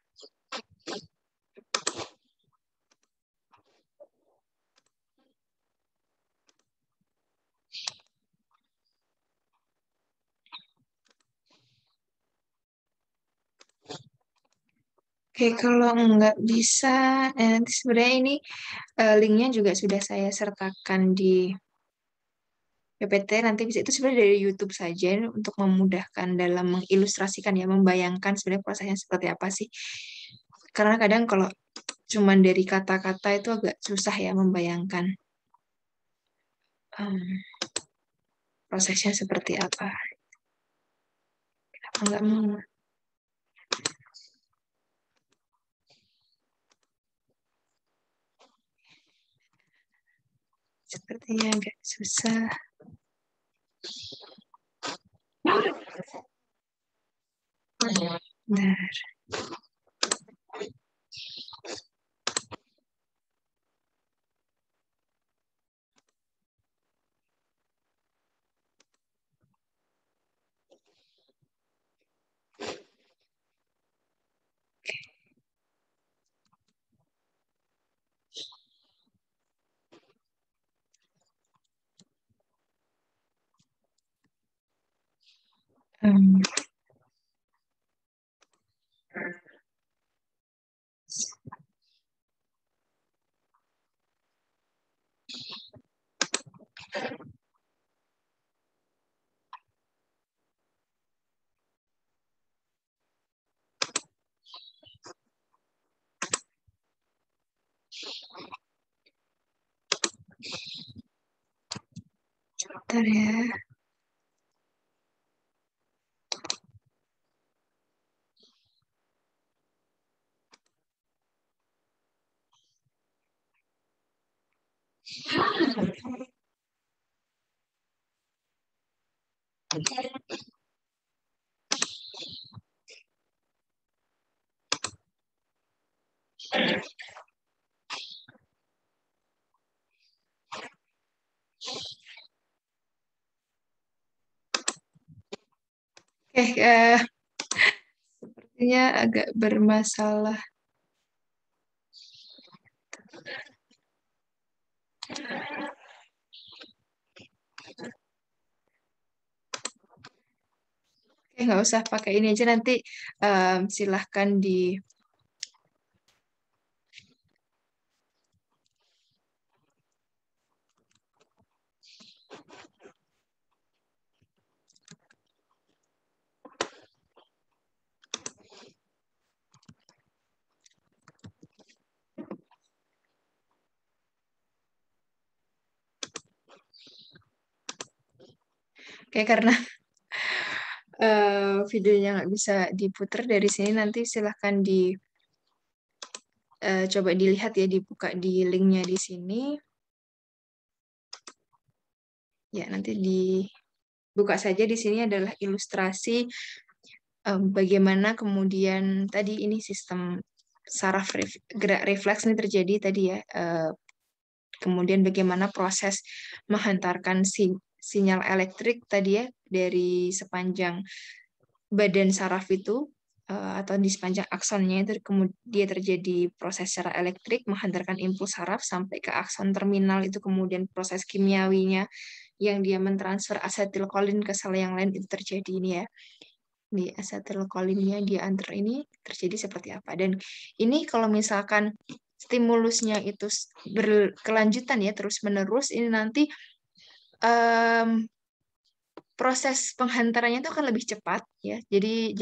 Oke, kalau nggak bisa, nanti sebenarnya ini linknya juga sudah saya sertakan di PPT. Nanti bisa, itu sebenarnya dari YouTube saja untuk memudahkan dalam mengilustrasikan ya, membayangkan sebenarnya prosesnya seperti apa sih. Karena kadang kalau cuman dari kata-kata itu agak susah ya membayangkan prosesnya seperti apa. Kenapa nggak mau? Sepertinya agak susah. Bentar. Bentar ya. Sepertinya agak bermasalah. Nggak usah pakai ini aja, nanti silahkan di... Oke, karena videonya nggak bisa diputar dari sini, nanti silahkan coba dilihat ya, dibuka di linknya di sini. Ya, nanti dibuka saja. Di sini adalah ilustrasi bagaimana kemudian tadi ini sistem saraf gerak refleks ini terjadi tadi ya. Kemudian bagaimana proses menghantarkan sinyal elektrik tadi ya dari sepanjang badan saraf itu, atau di sepanjang aksonnya itu kemudian terjadi proses secara elektrik menghantarkan impuls saraf sampai ke akson terminal, itu kemudian proses kimiawinya yang dia mentransfer asetilkolin ke sel yang lain itu terjadi ini ya. Di asetilkolinnya di antar ini terjadi seperti apa. Dan ini kalau misalkan stimulusnya itu berkelanjutan ya, terus-menerus, ini nanti proses penghantarannya itu akan lebih cepat ya. Jadi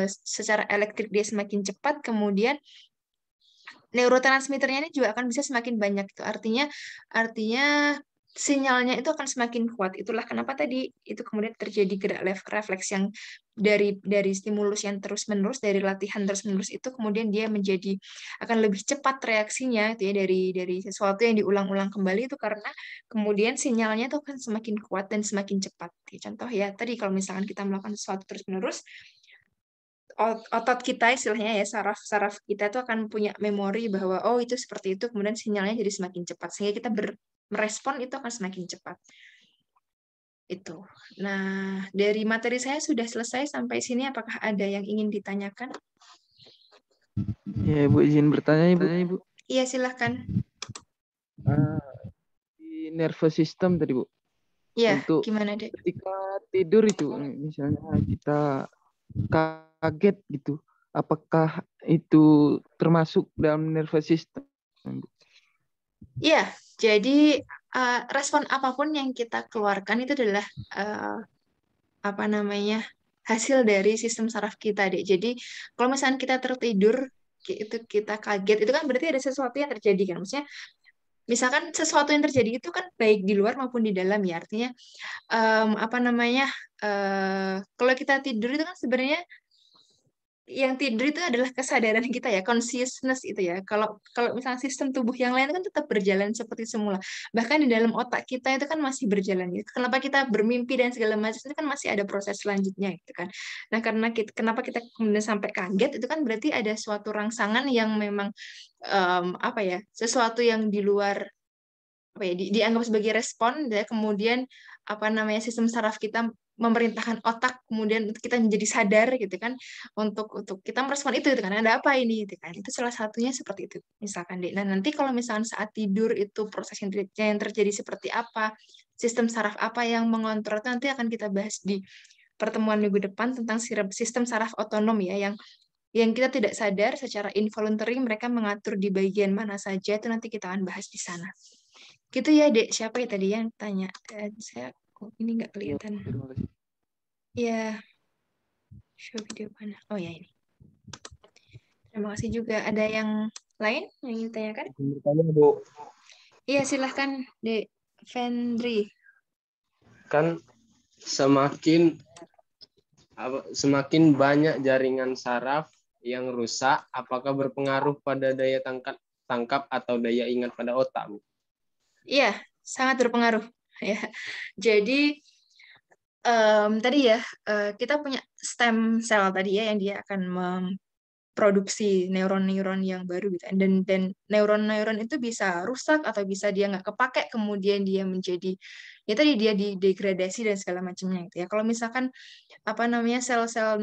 secara elektrik dia semakin cepat, kemudian neurotransmitternya ini juga akan bisa semakin banyak. Itu artinya sinyalnya itu akan semakin kuat. Itulah kenapa tadi itu kemudian terjadi gerak refleks yang dari stimulus yang terus-menerus, dari latihan terus-menerus itu kemudian dia akan lebih cepat reaksinya itu ya, dari sesuatu yang diulang-ulang kembali, itu karena kemudian sinyalnya itu akan semakin kuat dan semakin cepat. Contoh ya, tadi kalau misalkan kita melakukan sesuatu terus-menerus, otot kita istilahnya ya, saraf kita itu akan punya memori bahwa oh itu seperti itu, kemudian sinyalnya jadi semakin cepat sehingga kita merespon itu akan semakin cepat itu. Nah, dari materi saya sudah selesai sampai sini, apakah ada yang ingin ditanyakan? Ya, Ibu izin bertanya, Ibu. Iya, silahkan. Di nervous system tadi, Bu. Iya, Untuk gimana, Dek? ketika tidur itu, misalnya kita kaget gitu, apakah itu termasuk dalam nervous system? Iya, jadi respon apapun yang kita keluarkan itu adalah hasil dari sistem saraf kita, Dek. Jadi kalau misalnya kita tertidur, itu kita kaget, itu kan berarti ada sesuatu yang terjadi kan. Maksudnya, misalkan sesuatu yang terjadi itu kan baik di luar maupun di dalam ya. Artinya kalau kita tidur itu kan sebenarnya yang tidur itu adalah kesadaran kita ya, consciousness itu ya. Kalau kalau misalnya sistem tubuh yang lain kan tetap berjalan seperti semula. Bahkan di dalam otak kita itu kan masih berjalan gitu. Kenapa kita bermimpi dan segala macam itu kan masih ada proses selanjutnya gitu kan. Nah, kenapa kita kemudian sampai kaget itu kan berarti ada suatu rangsangan yang memang sesuatu yang di luar dianggap sebagai respon ya, kemudian sistem saraf kita memerintahkan otak kemudian kita menjadi sadar gitu kan, untuk kita merespon itu kan, ada apa ini gitu kan. Itu salah satunya seperti itu misalkan deh. Nah, nanti kalau misalkan saat tidur itu proses yang terjadi seperti apa, sistem saraf apa yang mengontrol, itu nanti akan kita bahas di pertemuan minggu depan tentang sistem saraf otonom ya, yang kita tidak sadar secara involuntary mereka mengatur di bagian mana saja, itu nanti kita akan bahas di sana. Gitu ya, Dek. Siapa ya tadi yang tanya? Saya ini nggak kelihatan. Ya, show video mana? Oh ya, ini. Terima kasih juga. Ada yang lain yang ingin ditanyakan? Bertanya, Bu. Iya, silahkan, Dek Fendri. kan semakin semakin banyak jaringan saraf yang rusak, apakah berpengaruh pada daya tangkap atau daya ingat pada otak, Bu? Iya, sangat berpengaruh. Ya. Jadi tadi ya kita punya stem cell tadi ya yang dia akan memproduksi neuron-neuron yang baru gitu. Dan neuron-neuron itu bisa rusak atau bisa dia nggak kepake, kemudian dia menjadi ya tadi dia degradasi dan segala macamnya gitu ya. Kalau misalkan apa namanya sel-sel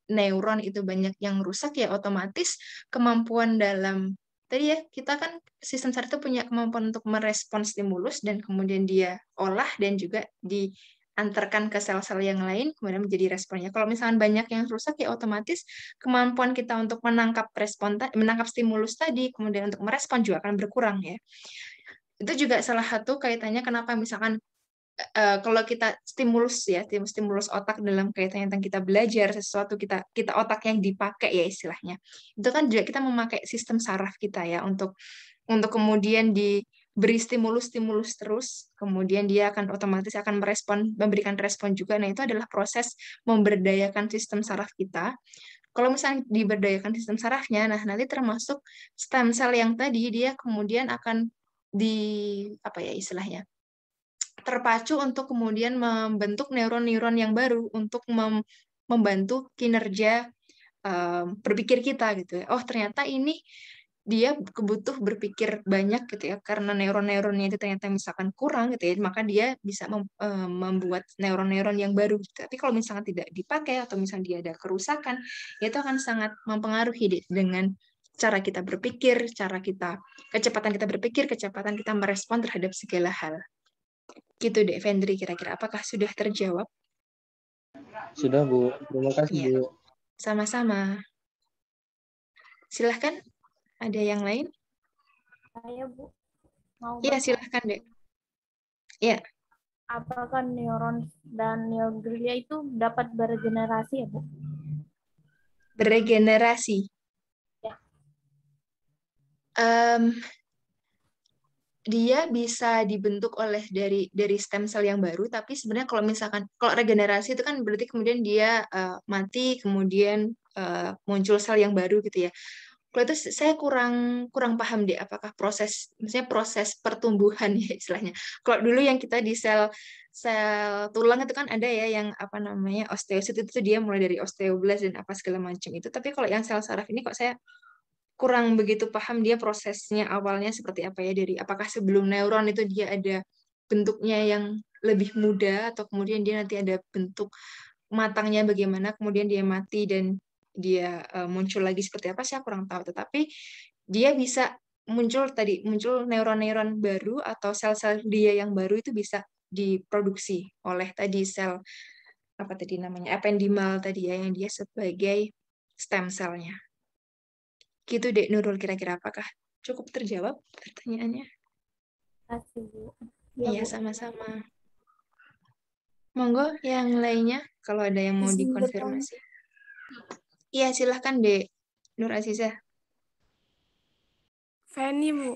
neuron itu banyak yang rusak ya otomatis kemampuan dalam tadi ya kita kan sistem saraf itu punya kemampuan untuk merespon stimulus dan kemudian dia olah dan juga diantarkan ke sel-sel yang lain kemudian menjadi responnya. Kalau misalkan banyak yang rusak ya otomatis kemampuan kita untuk menangkap stimulus tadi kemudian untuk merespon juga akan berkurang ya. Itu juga salah satu kaitannya kenapa misalkan kalau kita stimulus ya stimulus otak dalam kaitan tentang kita belajar sesuatu kita otak yang dipakai ya istilahnya itu kan juga kita memakai sistem saraf kita ya untuk kemudian diberi stimulus terus kemudian dia akan otomatis akan memberikan respon juga. Nah itu adalah proses memberdayakan sistem saraf kita. Kalau misalnya diberdayakan sistem sarafnya, nah nanti termasuk stem cell yang tadi dia kemudian akan apa ya istilahnya terpacu untuk kemudian membentuk neuron-neuron yang baru untuk membantu kinerja berpikir kita gitu ya. Oh, ternyata ini dia kebutuh berpikir banyak gitu ya karena neuron-neuronnya itu ternyata misalkan kurang gitu ya, maka dia bisa membuat neuron-neuron yang baru gitu. Tapi kalau misalkan tidak dipakai atau misalnya dia ada kerusakan, itu akan sangat mempengaruhi dengan cara kita berpikir, kecepatan kita berpikir, kecepatan kita merespon terhadap segala hal. Gitu deh, Vendri, kira-kira apakah sudah terjawab? Sudah, Bu. Terima kasih, Iya, Bu. sama-sama. Silahkan, ada yang lain? Saya, Bu, mau Iya, bertanya. silahkan deh. Iya, Apakah neuron dan neuroglia itu dapat beregenerasi ya, Bu? beregenerasi. Ya. Dia bisa dibentuk oleh dari stem cell yang baru, tapi sebenarnya kalau misalkan kalau regenerasi itu kan berarti kemudian dia mati, kemudian muncul sel yang baru gitu ya. Kalau itu saya kurang paham deh apakah misalnya proses pertumbuhan ya istilahnya. Kalau dulu yang kita di sel tulang itu kan ada ya yang apa namanya osteosit itu tuh dia mulai dari osteoblast dan apa segala macam itu. Tapi kalau yang sel saraf ini kok saya kurang begitu paham dia prosesnya awalnya seperti apa ya dari apakah sebelum neuron itu dia ada bentuknya yang lebih muda atau kemudian dia nanti ada bentuk matangnya bagaimana kemudian dia mati dan dia muncul lagi seperti apa saya kurang tahu tetapi dia bisa muncul neuron-neuron baru atau sel-sel dia yang baru itu bisa diproduksi oleh tadi sel apa tadi namanya ependimal tadi ya yang dia sebagai stem cell-nya. Gitu deh Nurul, kira-kira apakah cukup terjawab pertanyaannya? Kasih, Bu. Ya, Iya, Bu. sama-sama. Monggo yang lainnya, kalau ada yang mau Izin bertanya. dikonfirmasi. Iya, silahkan deh, Nur Aziza. Feni, Bu.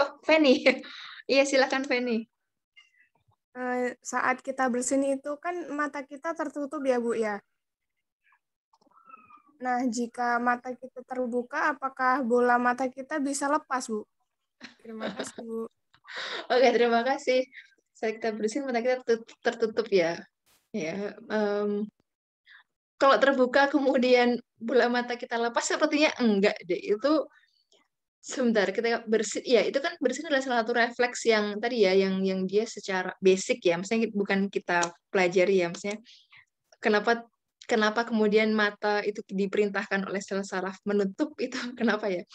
Oh, Feni. Iya, silahkan Feni. Saat kita bersin itu kan mata kita tertutup ya, Bu, ya. Nah, jika mata kita terbuka, apakah bola mata kita bisa lepas, Bu? Terima kasih, Bu. Oke, terima kasih. Saat kita bersin, mata kita tertutup ya. Ya, kalau terbuka kemudian bola mata kita lepas, sepertinya enggak deh. Itu sebentar kita bersin ya itu kan bersin adalah salah satu refleks yang tadi ya yang dia secara basic ya maksudnya bukan kita pelajari ya maksudnya kenapa kenapa kemudian mata itu diperintahkan oleh sel saraf menutup itu kenapa ya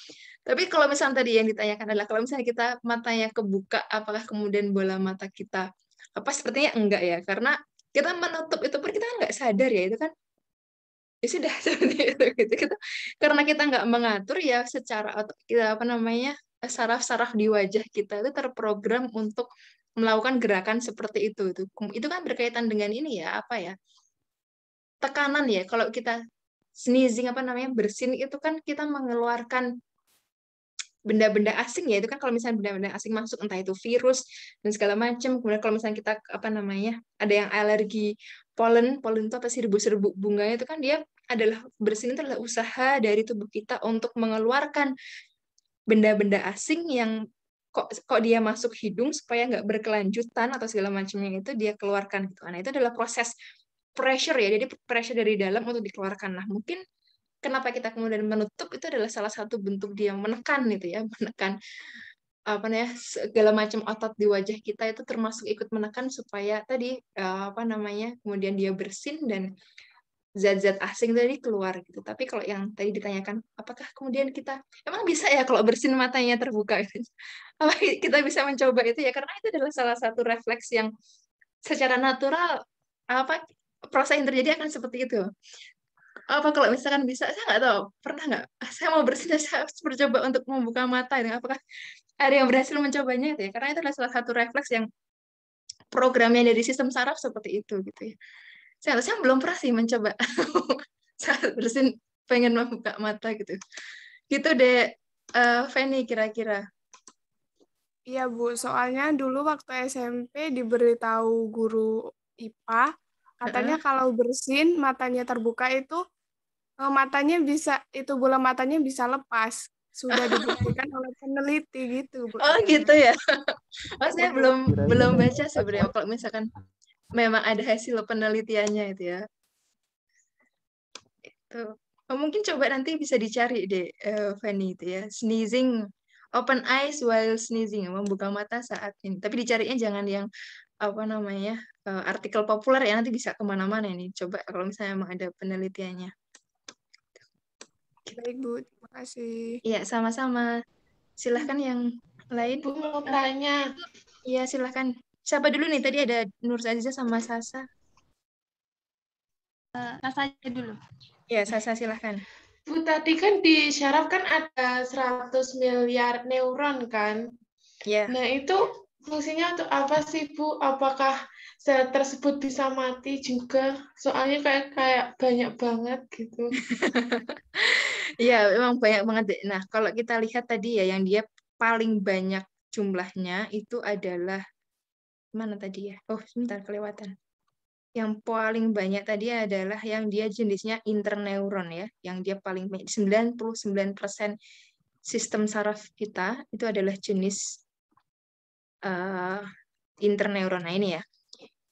tapi kalau misalnya tadi yang ditanyakan adalah kalau misalnya kita matanya kebuka apakah kemudian bola mata kita apa sepertinya enggak ya karena kita menutup itu pun kita kan nggak sadar ya itu kan ya sudah seperti itu gitu kita karena kita nggak mengatur ya secara kita apa namanya saraf-saraf di wajah kita itu terprogram untuk melakukan gerakan seperti itu kan berkaitan dengan ini ya apa ya tekanan ya kalau kita sneezing apa namanya bersin itu kan kita mengeluarkan benda-benda asing ya, itu kan kalau misalnya benda-benda asing masuk, entah itu virus dan segala macam. Kemudian kalau misalnya kita apa namanya, ada yang alergi polen itu apa sih, serbu-serbu bunganya, itu kan dia adalah bersin, itu adalah usaha dari tubuh kita untuk mengeluarkan benda-benda asing yang kok dia masuk hidung supaya nggak berkelanjutan atau segala macamnya, itu dia keluarkan gitu. Nah, itu adalah proses pressure ya, jadi pressure dari dalam untuk dikeluarkan. Nah, mungkin kenapa kita kemudian menutup, itu adalah salah satu bentuk dia menekan gitu ya, menekan apa namanya, segala macam otot di wajah kita itu termasuk ikut menekan supaya tadi apa namanya, kemudian dia bersin dan zat-zat asing tadi keluar gitu. Tapi kalau yang tadi ditanyakan, apakah kemudian kita emang bisa ya kalau bersin matanya terbuka gitu? Apa kita bisa mencoba itu ya? Karena itu adalah salah satu refleks yang secara natural, apa, proses yang terjadi akan seperti itu. Apa kalau misalkan bisa, saya nggak tahu, pernah nggak? Saya mau bersin, saya harus mencoba untuk membuka mata. Gitu. Apakah ada yang berhasil mencobanya itu ya? Karena itu adalah salah satu refleks yang programnya dari sistem saraf seperti itu gitu ya. Saya belum pernah sih mencoba saat bersin pengen membuka mata gitu. Gitu deh, Feni kira-kira. Iya Bu, soalnya dulu waktu SMP diberitahu guru IPA, katanya kalau bersin matanya terbuka itu matanya bisa, itu bola matanya bisa lepas. Sudah dibuktikan oleh peneliti gitu Bu. Oh gitu ya. Oh, saya belum Kira-kira baca sebenarnya kalau misalkan memang ada hasil penelitiannya itu ya. Itu. Oh, mungkin coba nanti bisa dicari deh, Fanny itu ya. Sneezing, open eyes while sneezing, membuka mata saat ini. Tapi dicarinya jangan yang apa namanya, artikel populer ya, nanti bisa kemana-mana ini. Coba kalau misalnya emang ada penelitiannya. Baik Bu, terima kasih. Iya, sama-sama. Silahkan yang lain. Bu mau tanya. Iya, silahkan. Siapa dulu nih? Tadi ada Nur Aziza sama Sasa. Sasa aja dulu. Ya, Sasa silahkan. Bu, tadi kan di syaraf kan ada 100 miliar neuron kan? Ya. Nah, itu fungsinya untuk apa sih, Bu? Apakah sel tersebut bisa mati juga? Soalnya kayak banyak banget gitu. Iya, memang banyak banget deh. Nah, kalau kita lihat tadi ya, yang dia paling banyak jumlahnya itu adalah, mana tadi ya? Oh, sebentar, kelewatan. Yang paling banyak tadi adalah yang dia jenisnya interneuron ya, yang dia paling banyak, 99% sistem saraf kita itu adalah jenis interneuron. Nah ini ya,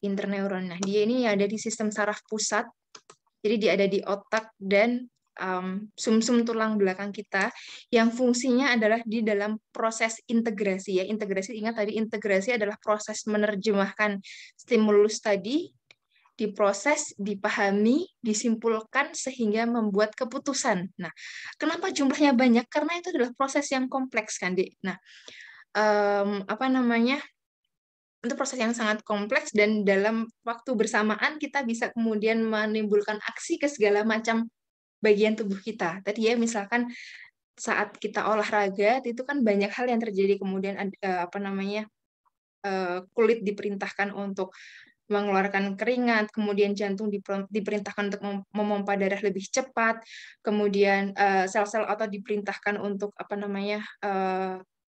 interneuron. Nah dia ini ada di sistem saraf pusat, jadi dia ada di otak dan sumsum tulang belakang kita, yang fungsinya adalah di dalam proses integrasi ya. Integrasi, ingat tadi integrasi adalah proses menerjemahkan stimulus tadi, diproses, dipahami, disimpulkan sehingga membuat keputusan. Nah, kenapa jumlahnya banyak? Karena itu adalah proses yang kompleks kan, Dik. Nah, apa namanya? Itu proses yang sangat kompleks dan dalam waktu bersamaan kita bisa kemudian menimbulkan aksi ke segala macam bagian tubuh kita. Tadi ya misalkan saat kita olahraga itu kan banyak hal yang terjadi, kemudian apa namanya, kulit diperintahkan untuk mengeluarkan keringat, kemudian jantung diperintahkan untuk memompa darah lebih cepat, kemudian sel-sel otot diperintahkan untuk apa namanya,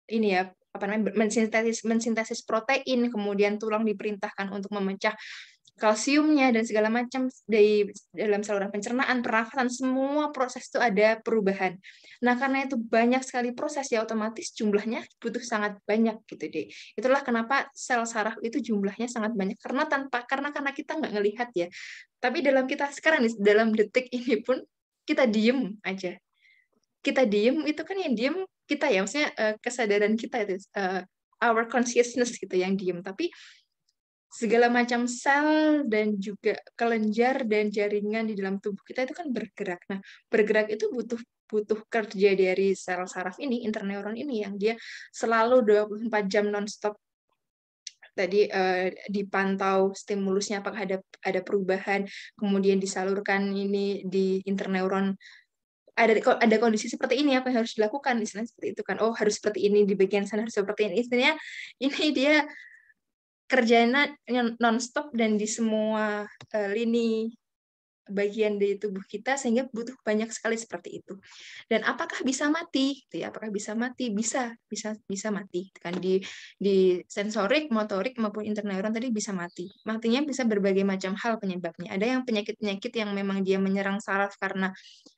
ini ya, apa namanya, mensintesis protein, kemudian tulang diperintahkan untuk memecah kalsiumnya dan segala macam dari dalam saluran pencernaan, pernafasan, semua proses itu ada perubahan. Nah, karena itu banyak sekali proses ya, otomatis jumlahnya butuh sangat banyak gitu deh. Itulah kenapa sel saraf itu jumlahnya sangat banyak, karena kita nggak ngelihat ya. Tapi dalam kita sekarang nih, dalam detik ini pun kita diem aja. Kita diem itu kan yang diem kita ya, maksudnya kesadaran kita itu our consciousness gitu yang diem. Tapi segala macam sel dan juga kelenjar dan jaringan di dalam tubuh kita itu kan bergerak. Nah, bergerak itu butuh kerja dari sel saraf ini, interneuron ini, yang dia selalu 24 jam nonstop tadi dipantau stimulusnya apakah ada perubahan, kemudian disalurkan ini di interneuron, ada kondisi seperti ini apa yang harus dilakukan, istilahnya seperti itu kan. Oh, harus seperti ini di bagian sana, harus seperti ini. Istilahnya ini dia kerjanya nonstop dan di semua lini bagian dari tubuh kita sehingga butuh banyak sekali seperti itu. Dan apakah bisa mati? Gitu ya, apakah bisa mati? Bisa mati. Kan di sensorik, motorik maupun interneuron tadi bisa mati. Matinya bisa berbagai macam hal penyebabnya. Ada yang penyakit-penyakit yang memang dia menyerang saraf karena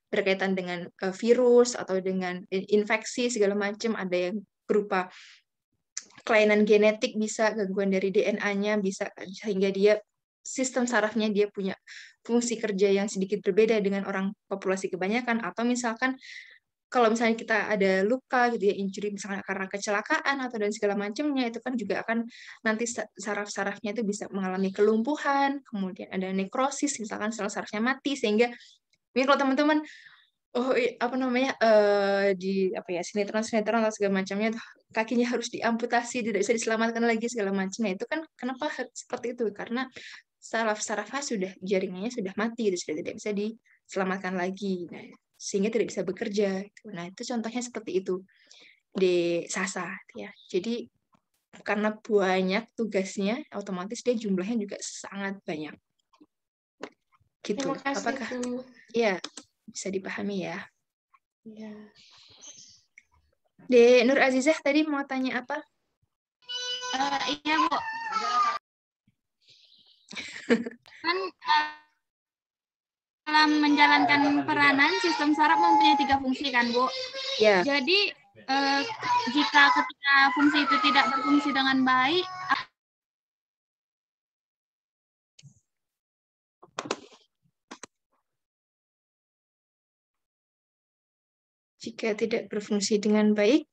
berkaitan dengan virus atau dengan infeksi segala macam. Ada yang berupa kelainan genetik, bisa gangguan dari DNA-nya, bisa sehingga dia sistem sarafnya dia punya fungsi kerja yang sedikit berbeda dengan orang populasi kebanyakan. Atau misalkan kalau misalnya kita ada luka gitu ya, injury misalnya karena kecelakaan atau dan segala macamnya, itu kan juga akan nanti saraf-sarafnya itu bisa mengalami kelumpuhan, kemudian ada nekrosis misalkan sel-sarafnya mati, sehingga ini kalau teman-teman di sinetron atau segala macamnya kakinya harus diamputasi, tidak bisa diselamatkan lagi segala macamnya, itu kan kenapa seperti itu, karena saraf-sarafnya sudah, jaringannya sudah mati, itu sudah tidak bisa diselamatkan lagi, nah, sehingga tidak bisa bekerja. Nah, itu contohnya seperti itu di SASA ya. Jadi karena banyak tugasnya, otomatis dia jumlahnya juga sangat banyak. Gitu. Terima kasih, Apakah Bu. ya bisa dipahami ya? Ya. De Nur Azizah tadi mau tanya apa? Iya, Bu. Kan dalam menjalankan peranan, sistem saraf mempunyai 3 fungsi kan, Bu? Ya. Jadi, jika ketika fungsi itu tidak berfungsi dengan baik, jika tidak berfungsi dengan baik,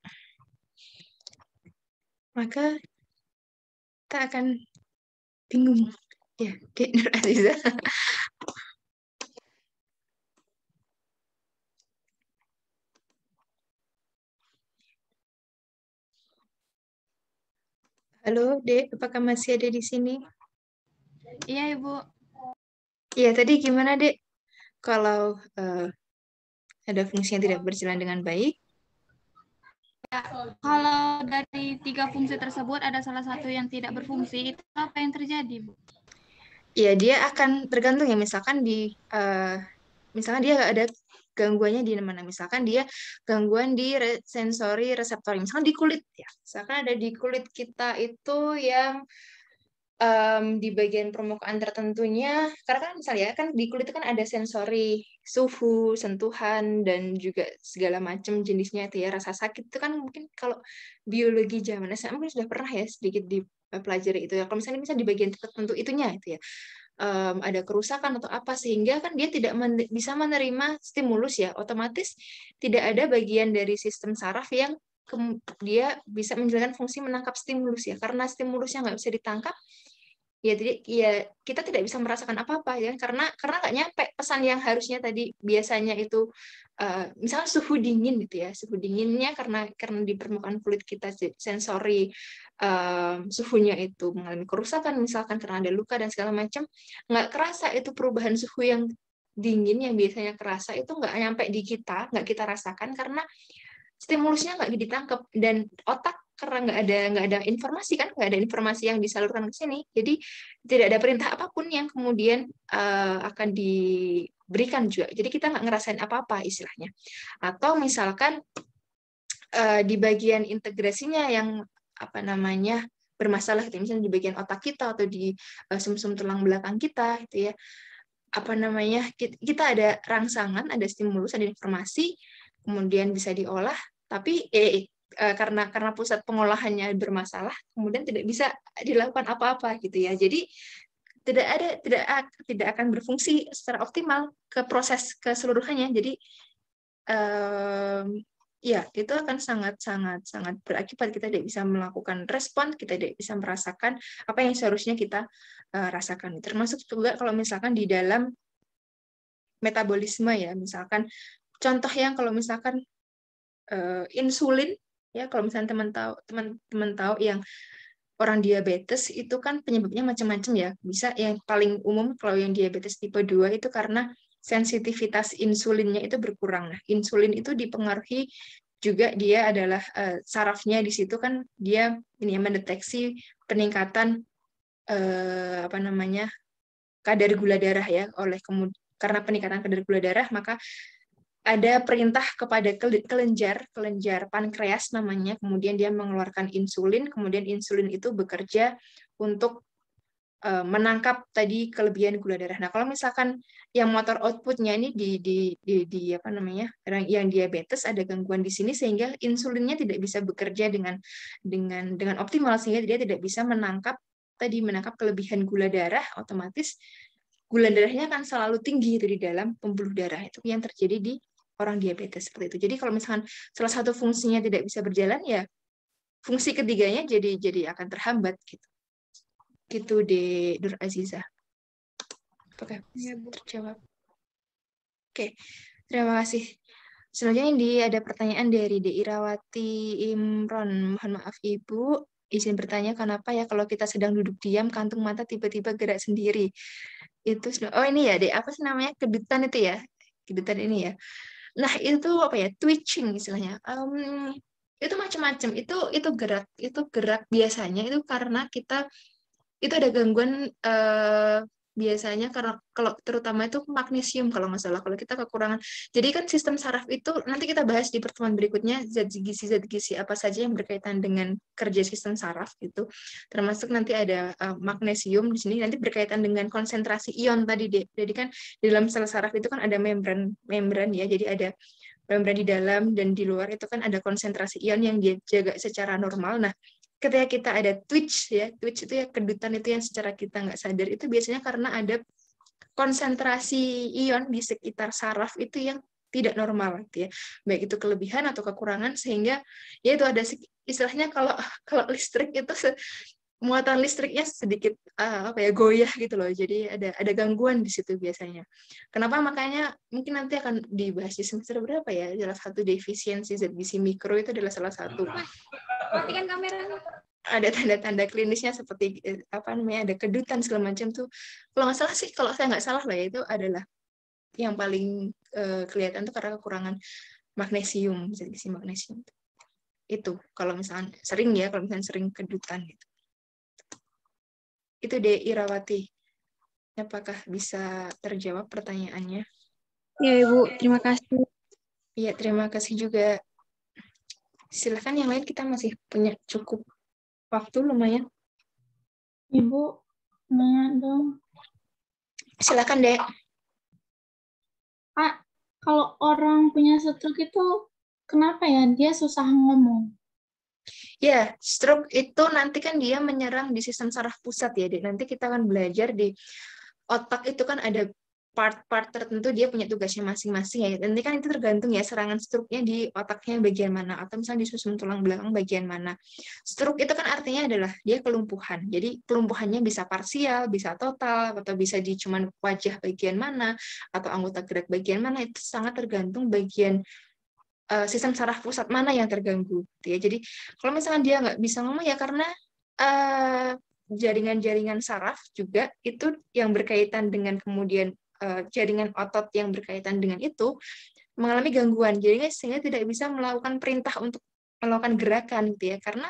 maka kita akan bingung. Ya, Dek Nur Azizah. Halo, Dek, apakah masih ada di sini? iya, Ibu. Iya, tadi gimana, Dek? Kalau ada fungsi yang tidak berjalan dengan baik? Ya, kalau dari 3 fungsi tersebut ada salah satu yang tidak berfungsi, itu apa yang terjadi, Bu? Ya, dia akan tergantung ya, misalkan misalkan dia ada gangguannya di mana, misalkan dia gangguan di sensori reseptor, misalkan di kulit ya, misalkan ada di kulit kita itu yang di bagian permukaan tertentunya, karena kan misalnya kan di kulit itu kan ada sensori suhu, sentuhan, dan juga segala macam jenisnya itu ya, rasa sakit itu kan mungkin kalau biologi zaman SMA mungkin sudah pernah ya sedikit dipelajari itu ya, kalau misalnya di bagian tertentu itunya itu ya, ada kerusakan atau apa, sehingga kan dia tidak bisa menerima stimulus ya, otomatis tidak ada bagian dari sistem saraf yang dia bisa menjalankan fungsi menangkap stimulus ya, karena stimulusnya nggak bisa ditangkap ya, jadi ya kita tidak bisa merasakan apa-apa ya, karena nggak nyampe pesan yang harusnya tadi. Biasanya itu misalnya suhu dingin gitu ya, suhu dinginnya karena di permukaan kulit kita sensori suhunya itu mengalami kerusakan misalkan karena ada luka dan segala macam, nggak kerasa itu perubahan suhu yang dingin yang biasanya kerasa itu nggak nyampe di kita, nggak kita rasakan karena stimulusnya nggak ditangkap, dan otak karena nggak ada informasi kan, nggak ada informasi yang disalurkan ke sini, jadi tidak ada perintah apapun yang kemudian akan diberikan juga, jadi kita nggak ngerasain apa-apa istilahnya. Atau misalkan di bagian integrasinya yang bermasalah gitu, misalnya di bagian otak kita atau di sumsum tulang belakang kita gitu ya, kita ada rangsangan, ada stimulus, ada informasi, kemudian bisa diolah, tapi karena pusat pengolahannya bermasalah, kemudian tidak bisa dilakukan apa-apa gitu ya. Jadi tidak akan berfungsi secara optimal ke proses keseluruhannya. Jadi ya itu akan sangat berakibat, kita tidak bisa melakukan respon, kita tidak bisa merasakan apa yang seharusnya kita rasakan. Termasuk juga kalau misalkan di dalam metabolisme ya, misalkan contoh yang kalau misalkan insulin ya, kalau misalnya teman-teman tahu yang orang diabetes itu kan penyebabnya macam-macam ya. Bisa yang paling umum kalau yang diabetes tipe 2 itu karena sensitivitas insulinnya itu berkurang. Nah, insulin itu dipengaruhi juga, dia adalah sarafnya di situ kan dia mendeteksi peningkatan kadar gula darah ya, karena peningkatan kadar gula darah, maka ada perintah kepada kelenjar pankreas namanya, kemudian dia mengeluarkan insulin, kemudian insulin itu bekerja untuk menangkap tadi kelebihan gula darah. Nah, kalau misalkan yang motor outputnya ini di apa namanya, yang diabetes ada gangguan di sini sehingga insulinnya tidak bisa bekerja dengan optimal, sehingga dia tidak bisa menangkap kelebihan gula darah, otomatis gula darahnya akan selalu tinggi itu di dalam pembuluh darah. Itu yang terjadi di orang diabetes seperti itu. Jadi kalau misalkan salah satu fungsinya tidak bisa berjalan, ya fungsi ketiganya jadi akan terhambat gitu. Gitu deh, Nur Aziza. Oke, terjawab. Oke, terima kasih. Selanjutnya ini ada pertanyaan dari De Irawati Imron. Mohon maaf Ibu, izin bertanya kenapa ya kalau kita sedang duduk diam, kantung mata tiba-tiba gerak sendiri. Itu ini ya, apa sih namanya? Kedutan itu ya. Kedutan ini ya. Nah, itu apa ya? Twitching istilahnya. Itu macam-macam. Itu gerak biasanya itu karena kita itu ada gangguan biasanya karena kalau terutama itu magnesium kalau nggak salah, kalau kita kekurangan. Jadi kan sistem saraf itu nanti kita bahas di pertemuan berikutnya, zat gizi apa saja yang berkaitan dengan kerja sistem saraf gitu. Termasuk nanti ada magnesium di sini nanti berkaitan dengan konsentrasi ion tadi deh. Jadi kan di dalam sel saraf itu kan ada membran ya. Jadi ada membran di dalam dan di luar itu kan ada konsentrasi ion yang dia jaga secara normal. Nah, ketika kita ada twitch itu ya kedutan itu yang secara kita nggak sadar itu biasanya karena ada konsentrasi ion di sekitar saraf itu yang tidak normal gitu ya, baik itu kelebihan atau kekurangan, sehingga ya itu ada istilahnya kalau listrik itu muatan listriknya sedikit goyah gitu loh, jadi ada gangguan di situ biasanya. Kenapa? Makanya mungkin nanti akan dibahas di semester berapa ya, salah satu defisiensi zat gizi mikro itu adalah salah satu. Matikan kamera. Ada tanda-tanda klinisnya seperti ada kedutan segala macam tuh. Kalau saya nggak salah lah ya, itu adalah yang paling kelihatan tuh karena kekurangan magnesium, zat gizi magnesium. Itu kalau misalnya sering kedutan gitu. Itu De Irawati. Apakah bisa terjawab pertanyaannya? Ya Ibu, terima kasih. Iya, terima kasih juga. Silahkan yang lain, kita masih punya cukup waktu lumayan. Ibu, nanya dong. Silakan, Dek. Kak, kalau orang punya stroke itu kenapa ya dia susah ngomong? Ya, stroke itu nanti kan dia menyerang di sistem saraf pusat ya, Dek. Nanti kita akan belajar di otak itu kan ada part-part tertentu, dia punya tugasnya masing-masing ya. Nanti kan itu tergantung ya serangan stroke-nya di otaknya bagian mana, atau misalnya di susun tulang belakang bagian mana. Stroke itu kan artinya adalah dia kelumpuhan. Jadi kelumpuhannya bisa parsial, bisa total, atau bisa di cuman wajah bagian mana, atau anggota gerak bagian mana, itu sangat tergantung bagian sistem saraf pusat mana yang terganggu. Ya. Jadi kalau misalnya dia nggak bisa ngomong ya karena jaringan-jaringan saraf juga itu yang berkaitan dengan kemudian jaringan otot yang berkaitan dengan itu mengalami gangguan, jadi sehingga tidak bisa melakukan perintah untuk melakukan gerakan gitu ya, karena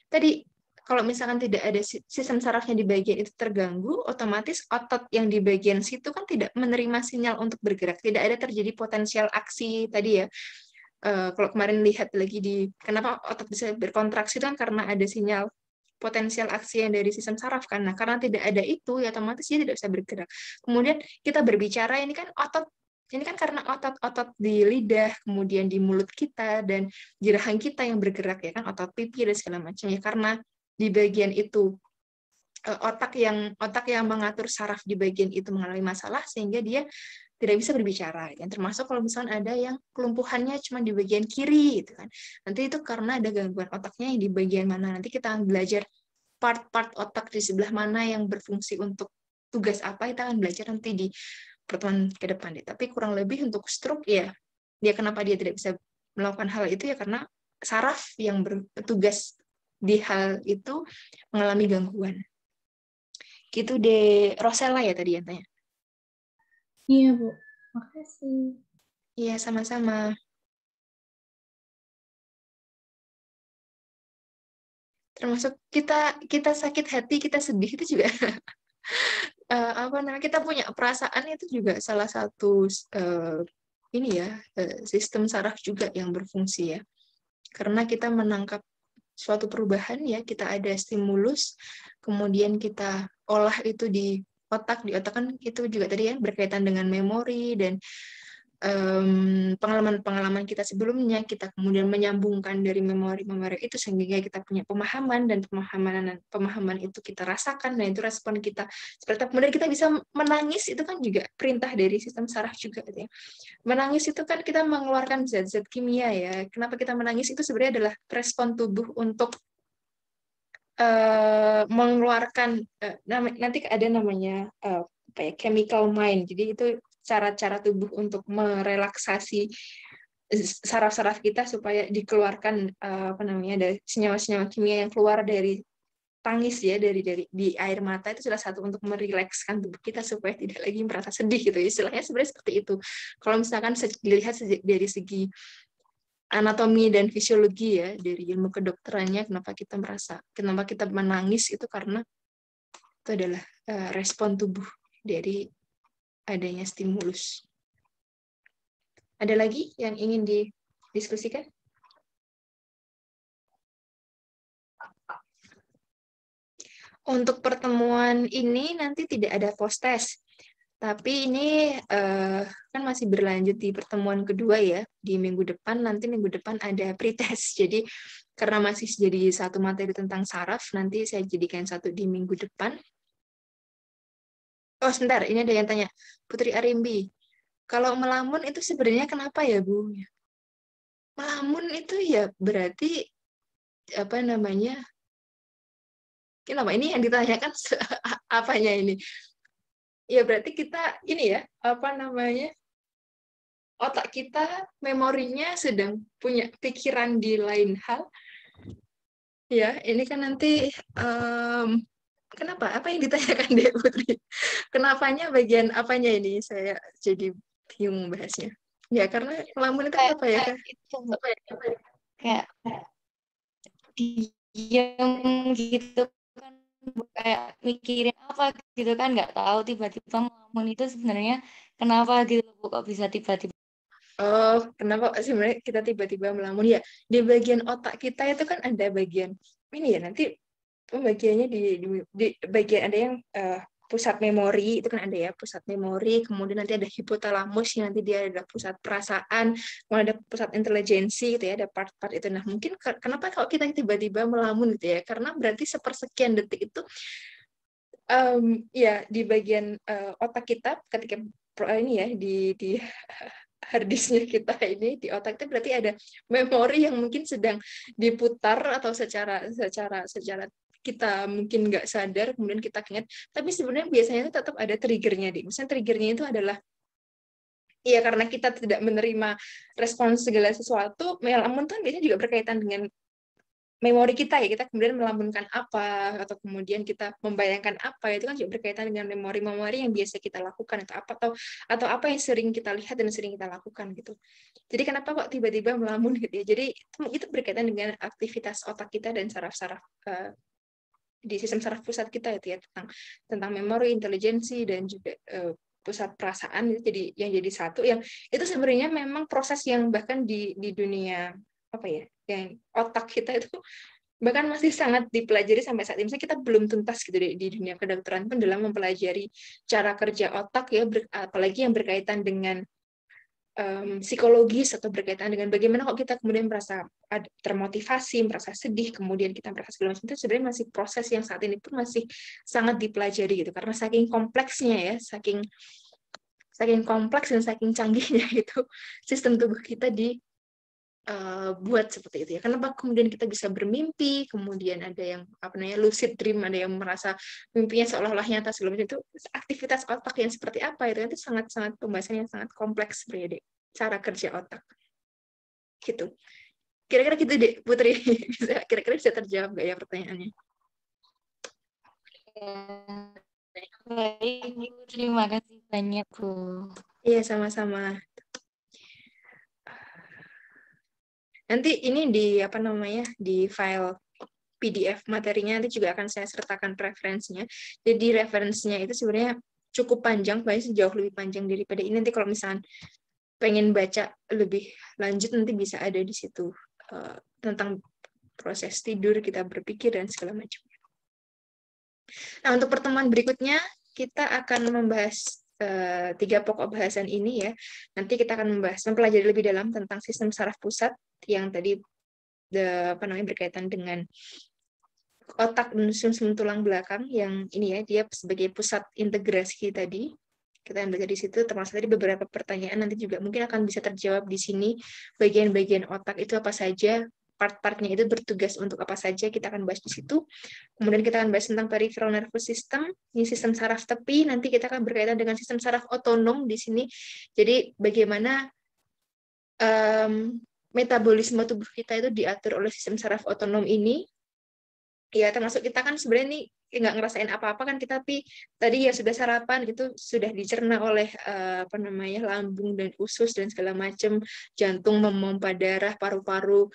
tadi kalau misalkan tidak ada sistem sarafnya di bagian itu terganggu, otomatis otot yang di bagian situ kan tidak menerima sinyal untuk bergerak, tidak ada terjadi potensial aksi tadi ya. Kalau kemarin lihat lagi kenapa otot bisa berkontraksi kan karena ada sinyal potensial aksi yang dari sistem saraf kan. Nah, karena tidak ada itu, ya otomatis dia tidak bisa bergerak. Kemudian kita berbicara ini kan karena otot-otot di lidah, kemudian di mulut kita dan di rahang kita yang bergerak ya kan, otot pipi dan segala macam ya, karena di bagian itu otak yang mengatur saraf di bagian itu mengalami masalah sehingga dia tidak bisa berbicara, kan? Termasuk kalau misalnya ada yang kelumpuhannya cuma di bagian kiri, gitu kan. Nanti itu karena ada gangguan otaknya yang di bagian mana. Nanti kita akan belajar part-part otak di sebelah mana yang berfungsi untuk tugas apa, kita akan belajar nanti di pertemuan ke depan. Tapi kurang lebih untuk stroke ya, kenapa dia tidak bisa melakukan hal itu ya karena saraf yang bertugas di hal itu mengalami gangguan. Gitu deh, Rosella ya tadi yang tanya. Iya, Bu. Makasih. Iya, sama-sama. Termasuk kita sakit hati, kita sedih itu juga kita punya perasaan itu juga salah satu sistem saraf juga yang berfungsi ya. Karena kita menangkap suatu perubahan ya, kita ada stimulus, kemudian kita olah itu di otak kan itu juga tadi ya berkaitan dengan memori dan pengalaman-pengalaman kita sebelumnya, kita kemudian menyambungkan dari memori-memori itu sehingga kita punya pemahaman, dan pemahaman itu kita rasakan, dan itu respon kita seperti kemudian kita bisa menangis, itu kan juga perintah dari sistem saraf juga gitu ya. Menangis itu kan kita mengeluarkan zat-zat kimia ya. Kenapa kita menangis itu sebenarnya adalah respon tubuh untuk mengeluarkan nanti ada namanya chemical mind. Jadi itu cara-cara tubuh untuk merelaksasi saraf-saraf kita supaya dikeluarkan ada senyawa-senyawa kimia yang keluar dari tangis ya, dari di air mata, itu salah satu untuk merilekskan tubuh kita supaya tidak lagi merasa sedih gitu. Istilahnya sebenarnya seperti itu. Kalau misalkan dilihat dari segi anatomi dan fisiologi ya, dari ilmu kedokterannya, kenapa kita menangis itu karena itu adalah respon tubuh dari adanya stimulus. Ada lagi yang ingin didiskusikan? Untuk pertemuan ini nanti tidak ada post-test, tapi ini kan masih berlanjut di pertemuan kedua ya, di minggu depan. Nanti minggu depan ada pretest. Jadi karena masih jadi satu materi tentang saraf, nanti saya jadikan satu di minggu depan. Oh sebentar, ini ada yang tanya, Putri Arimbi, kalau melamun itu sebenarnya kenapa ya Bu? Melamun itu ya berarti kenapa ini yang ditanyakan apanya ini? Ya berarti kita ini ya, otak kita memorinya sedang punya pikiran di lain hal. Ya, ini kan nanti kenapa? Apa yang ditanyakan Dek Putri? Kenapanya bagian apanya ini? Saya jadi bingung bahasnya. Ya, karena melamun itu apa ya? Kayak diam gitu kan, kayak mikirin apa gitu kan, nggak tahu tiba-tiba ngelamun itu sebenarnya kenapa gitu Bu, kok bisa tiba-tiba. Oh, kenapa sebenarnya kita tiba-tiba melamun ya? Di bagian otak kita itu kan ada bagian ini ya, nanti pembagiannya di bagian ada yang pusat memori, itu kan ada ya pusat memori, kemudian nanti ada hipotalamus yang nanti dia ada pusat perasaan, kemudian ada pusat intelijensi gitu ya, ada part-part itu. Nah mungkin kenapa kalau kita tiba-tiba melamun gitu ya, karena berarti sepersekian detik itu ya di bagian otak kita ketika ini ya di harddisknya kita ini di otak itu berarti ada memori yang mungkin sedang diputar atau secara kita mungkin nggak sadar, kemudian kita ingat, tapi sebenarnya biasanya itu tetap ada triggernya deh. Misalnya triggernya itu adalah ya karena kita tidak menerima respons segala sesuatu, melamun kan biasanya juga berkaitan dengan memori kita ya, kita kemudian melamunkan apa, atau kemudian kita membayangkan apa, itu kan juga berkaitan dengan memori-memori yang biasa kita lakukan, atau apa yang sering kita lihat dan sering kita lakukan gitu. Jadi kenapa kok tiba-tiba melamun gitu ya? Jadi itu berkaitan dengan aktivitas otak kita dan saraf-saraf di sistem saraf pusat kita itu ya, tentang memori, intelijensi, dan juga pusat perasaan itu jadi satu, yang itu sebenarnya memang proses yang bahkan di dunia yang otak kita itu bahkan masih sangat dipelajari sampai saat ini. Misalnya kita belum tuntas gitu di dunia kedokteran pun dalam mempelajari cara kerja otak ya, apalagi yang berkaitan dengan psikologis atau berkaitan dengan bagaimana kok kita kemudian merasa termotivasi, merasa sedih, kemudian kita merasa segala macam, itu sebenarnya masih proses yang saat ini pun masih sangat dipelajari gitu, karena saking kompleksnya ya, saking kompleks dan saking canggihnya itu sistem tubuh kita buat seperti itu ya. Kenapa kemudian kita bisa bermimpi, kemudian ada yang lucid dream, ada yang merasa mimpinya seolah-olah nyata, segala macam, itu aktivitas otak yang seperti apa itu sangat-sangat pembahasan yang sangat kompleks sebenarnya, cara kerja otak gitu. Kira-kira gitu deh Putri. Kira-kira bisa terjawab nggak ya pertanyaannya? Baik, terima kasih banyak Bu. Iya, sama-sama. Nanti ini di di file PDF materinya, nanti juga akan saya sertakan referensinya. Jadi referensinya itu sebenarnya cukup panjang, paling jauh lebih panjang daripada ini. Nanti kalau misalnya pengen baca lebih lanjut, nanti bisa ada di situ tentang proses tidur, kita berpikir, dan segala macam. Nah, untuk pertemuan berikutnya, kita akan membahas 3 pokok bahasan ini ya. Nanti kita akan mempelajari lebih dalam tentang sistem saraf pusat yang tadi berkaitan dengan otak dan sumsum tulang belakang yang ini ya, dia sebagai pusat integrasi tadi. Kita akan belajar di situ, termasuk tadi beberapa pertanyaan nanti juga mungkin akan bisa terjawab di sini. Bagian-bagian otak itu apa saja, part-partnya itu bertugas untuk apa saja, kita akan bahas di situ. Kemudian kita akan bahas tentang peripheral nervous system, ini sistem saraf tepi, nanti kita akan berkaitan dengan sistem saraf otonom di sini. Jadi bagaimana metabolisme tubuh kita itu diatur oleh sistem saraf otonom ini. Ya, termasuk kita kan sebenarnya ini nggak ngerasain apa-apa kan kita, tapi tadi ya sudah sarapan gitu, sudah dicerna oleh lambung dan usus dan segala macam, jantung memompa darah, paru-paru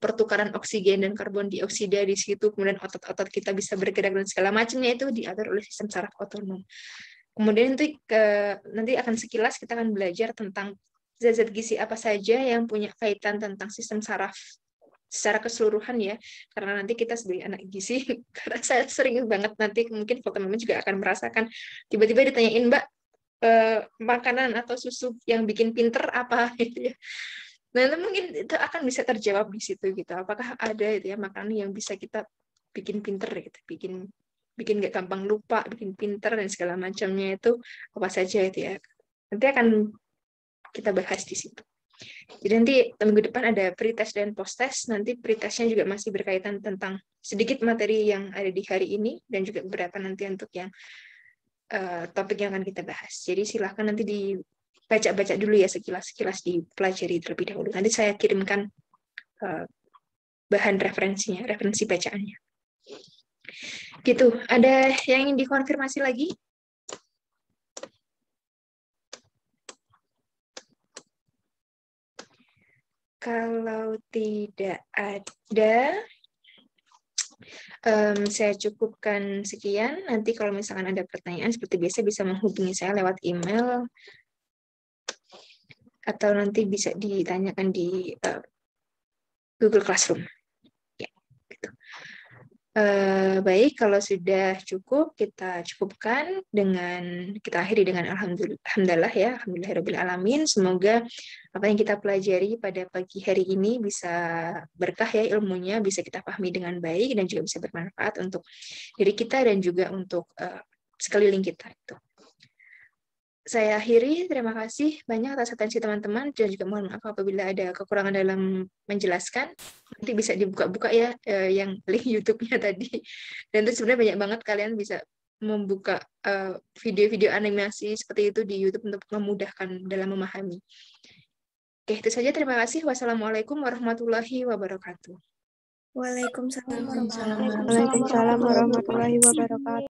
pertukaran oksigen dan karbon dioksida di situ, kemudian otot-otot kita bisa bergerak dan segala macamnya itu diatur oleh sistem saraf otonom. Kemudian nanti akan sekilas kita akan belajar tentang zat-zat gizi apa saja yang punya kaitan tentang sistem saraf secara keseluruhan ya, karena nanti kita sebagai anak gizi, karena saya sering banget nanti mungkin teman-teman juga akan merasakan tiba-tiba ditanyain, Mbak, makanan atau susu yang bikin pinter apa gitu ya. Nah, mungkin itu akan bisa terjawab di situ gitu. Apakah ada itu ya makanan yang bisa kita bikin pinter gitu, bikin nggak gampang lupa, bikin pinter dan segala macamnya itu apa saja itu ya. Nanti akan kita bahas di situ. Jadi nanti minggu depan ada pretest dan posttest. Nanti pretestnya juga masih berkaitan tentang sedikit materi yang ada di hari ini dan juga beberapa nanti untuk yang topik yang akan kita bahas. Jadi silahkan nanti dibaca-baca dulu ya, sekilas dipelajari terlebih dahulu. Nanti saya kirimkan bahan referensinya, referensi bacaannya. Gitu. Ada yang ingin dikonfirmasi lagi? Kalau tidak ada, saya cukupkan sekian. Nanti kalau misalkan ada pertanyaan, seperti biasa bisa menghubungi saya lewat email, atau nanti bisa ditanyakan di Google Classroom. Ya, gitu. Baik, kalau sudah cukup, kita cukupkan dengan, kita akhiri dengan alhamdulillah ya, alhamdulillahirabbil alamin. Semoga apa yang kita pelajari pada pagi hari ini bisa berkah ya ilmunya, bisa kita pahami dengan baik dan juga bisa bermanfaat untuk diri kita dan juga untuk sekeliling kita itu. Saya akhiri, terima kasih banyak atas atensi teman-teman, dan juga mohon maaf apabila ada kekurangan dalam menjelaskan. Nanti bisa dibuka-buka ya yang link YouTube-nya tadi. Dan itu sebenarnya banyak banget kalian bisa membuka video-video animasi seperti itu di YouTube untuk memudahkan dalam memahami. Oke, itu saja. Terima kasih. Wassalamualaikum warahmatullahi wabarakatuh. Waalaikumsalam Waalaikumsalam warahmatullahi wabarakatuh.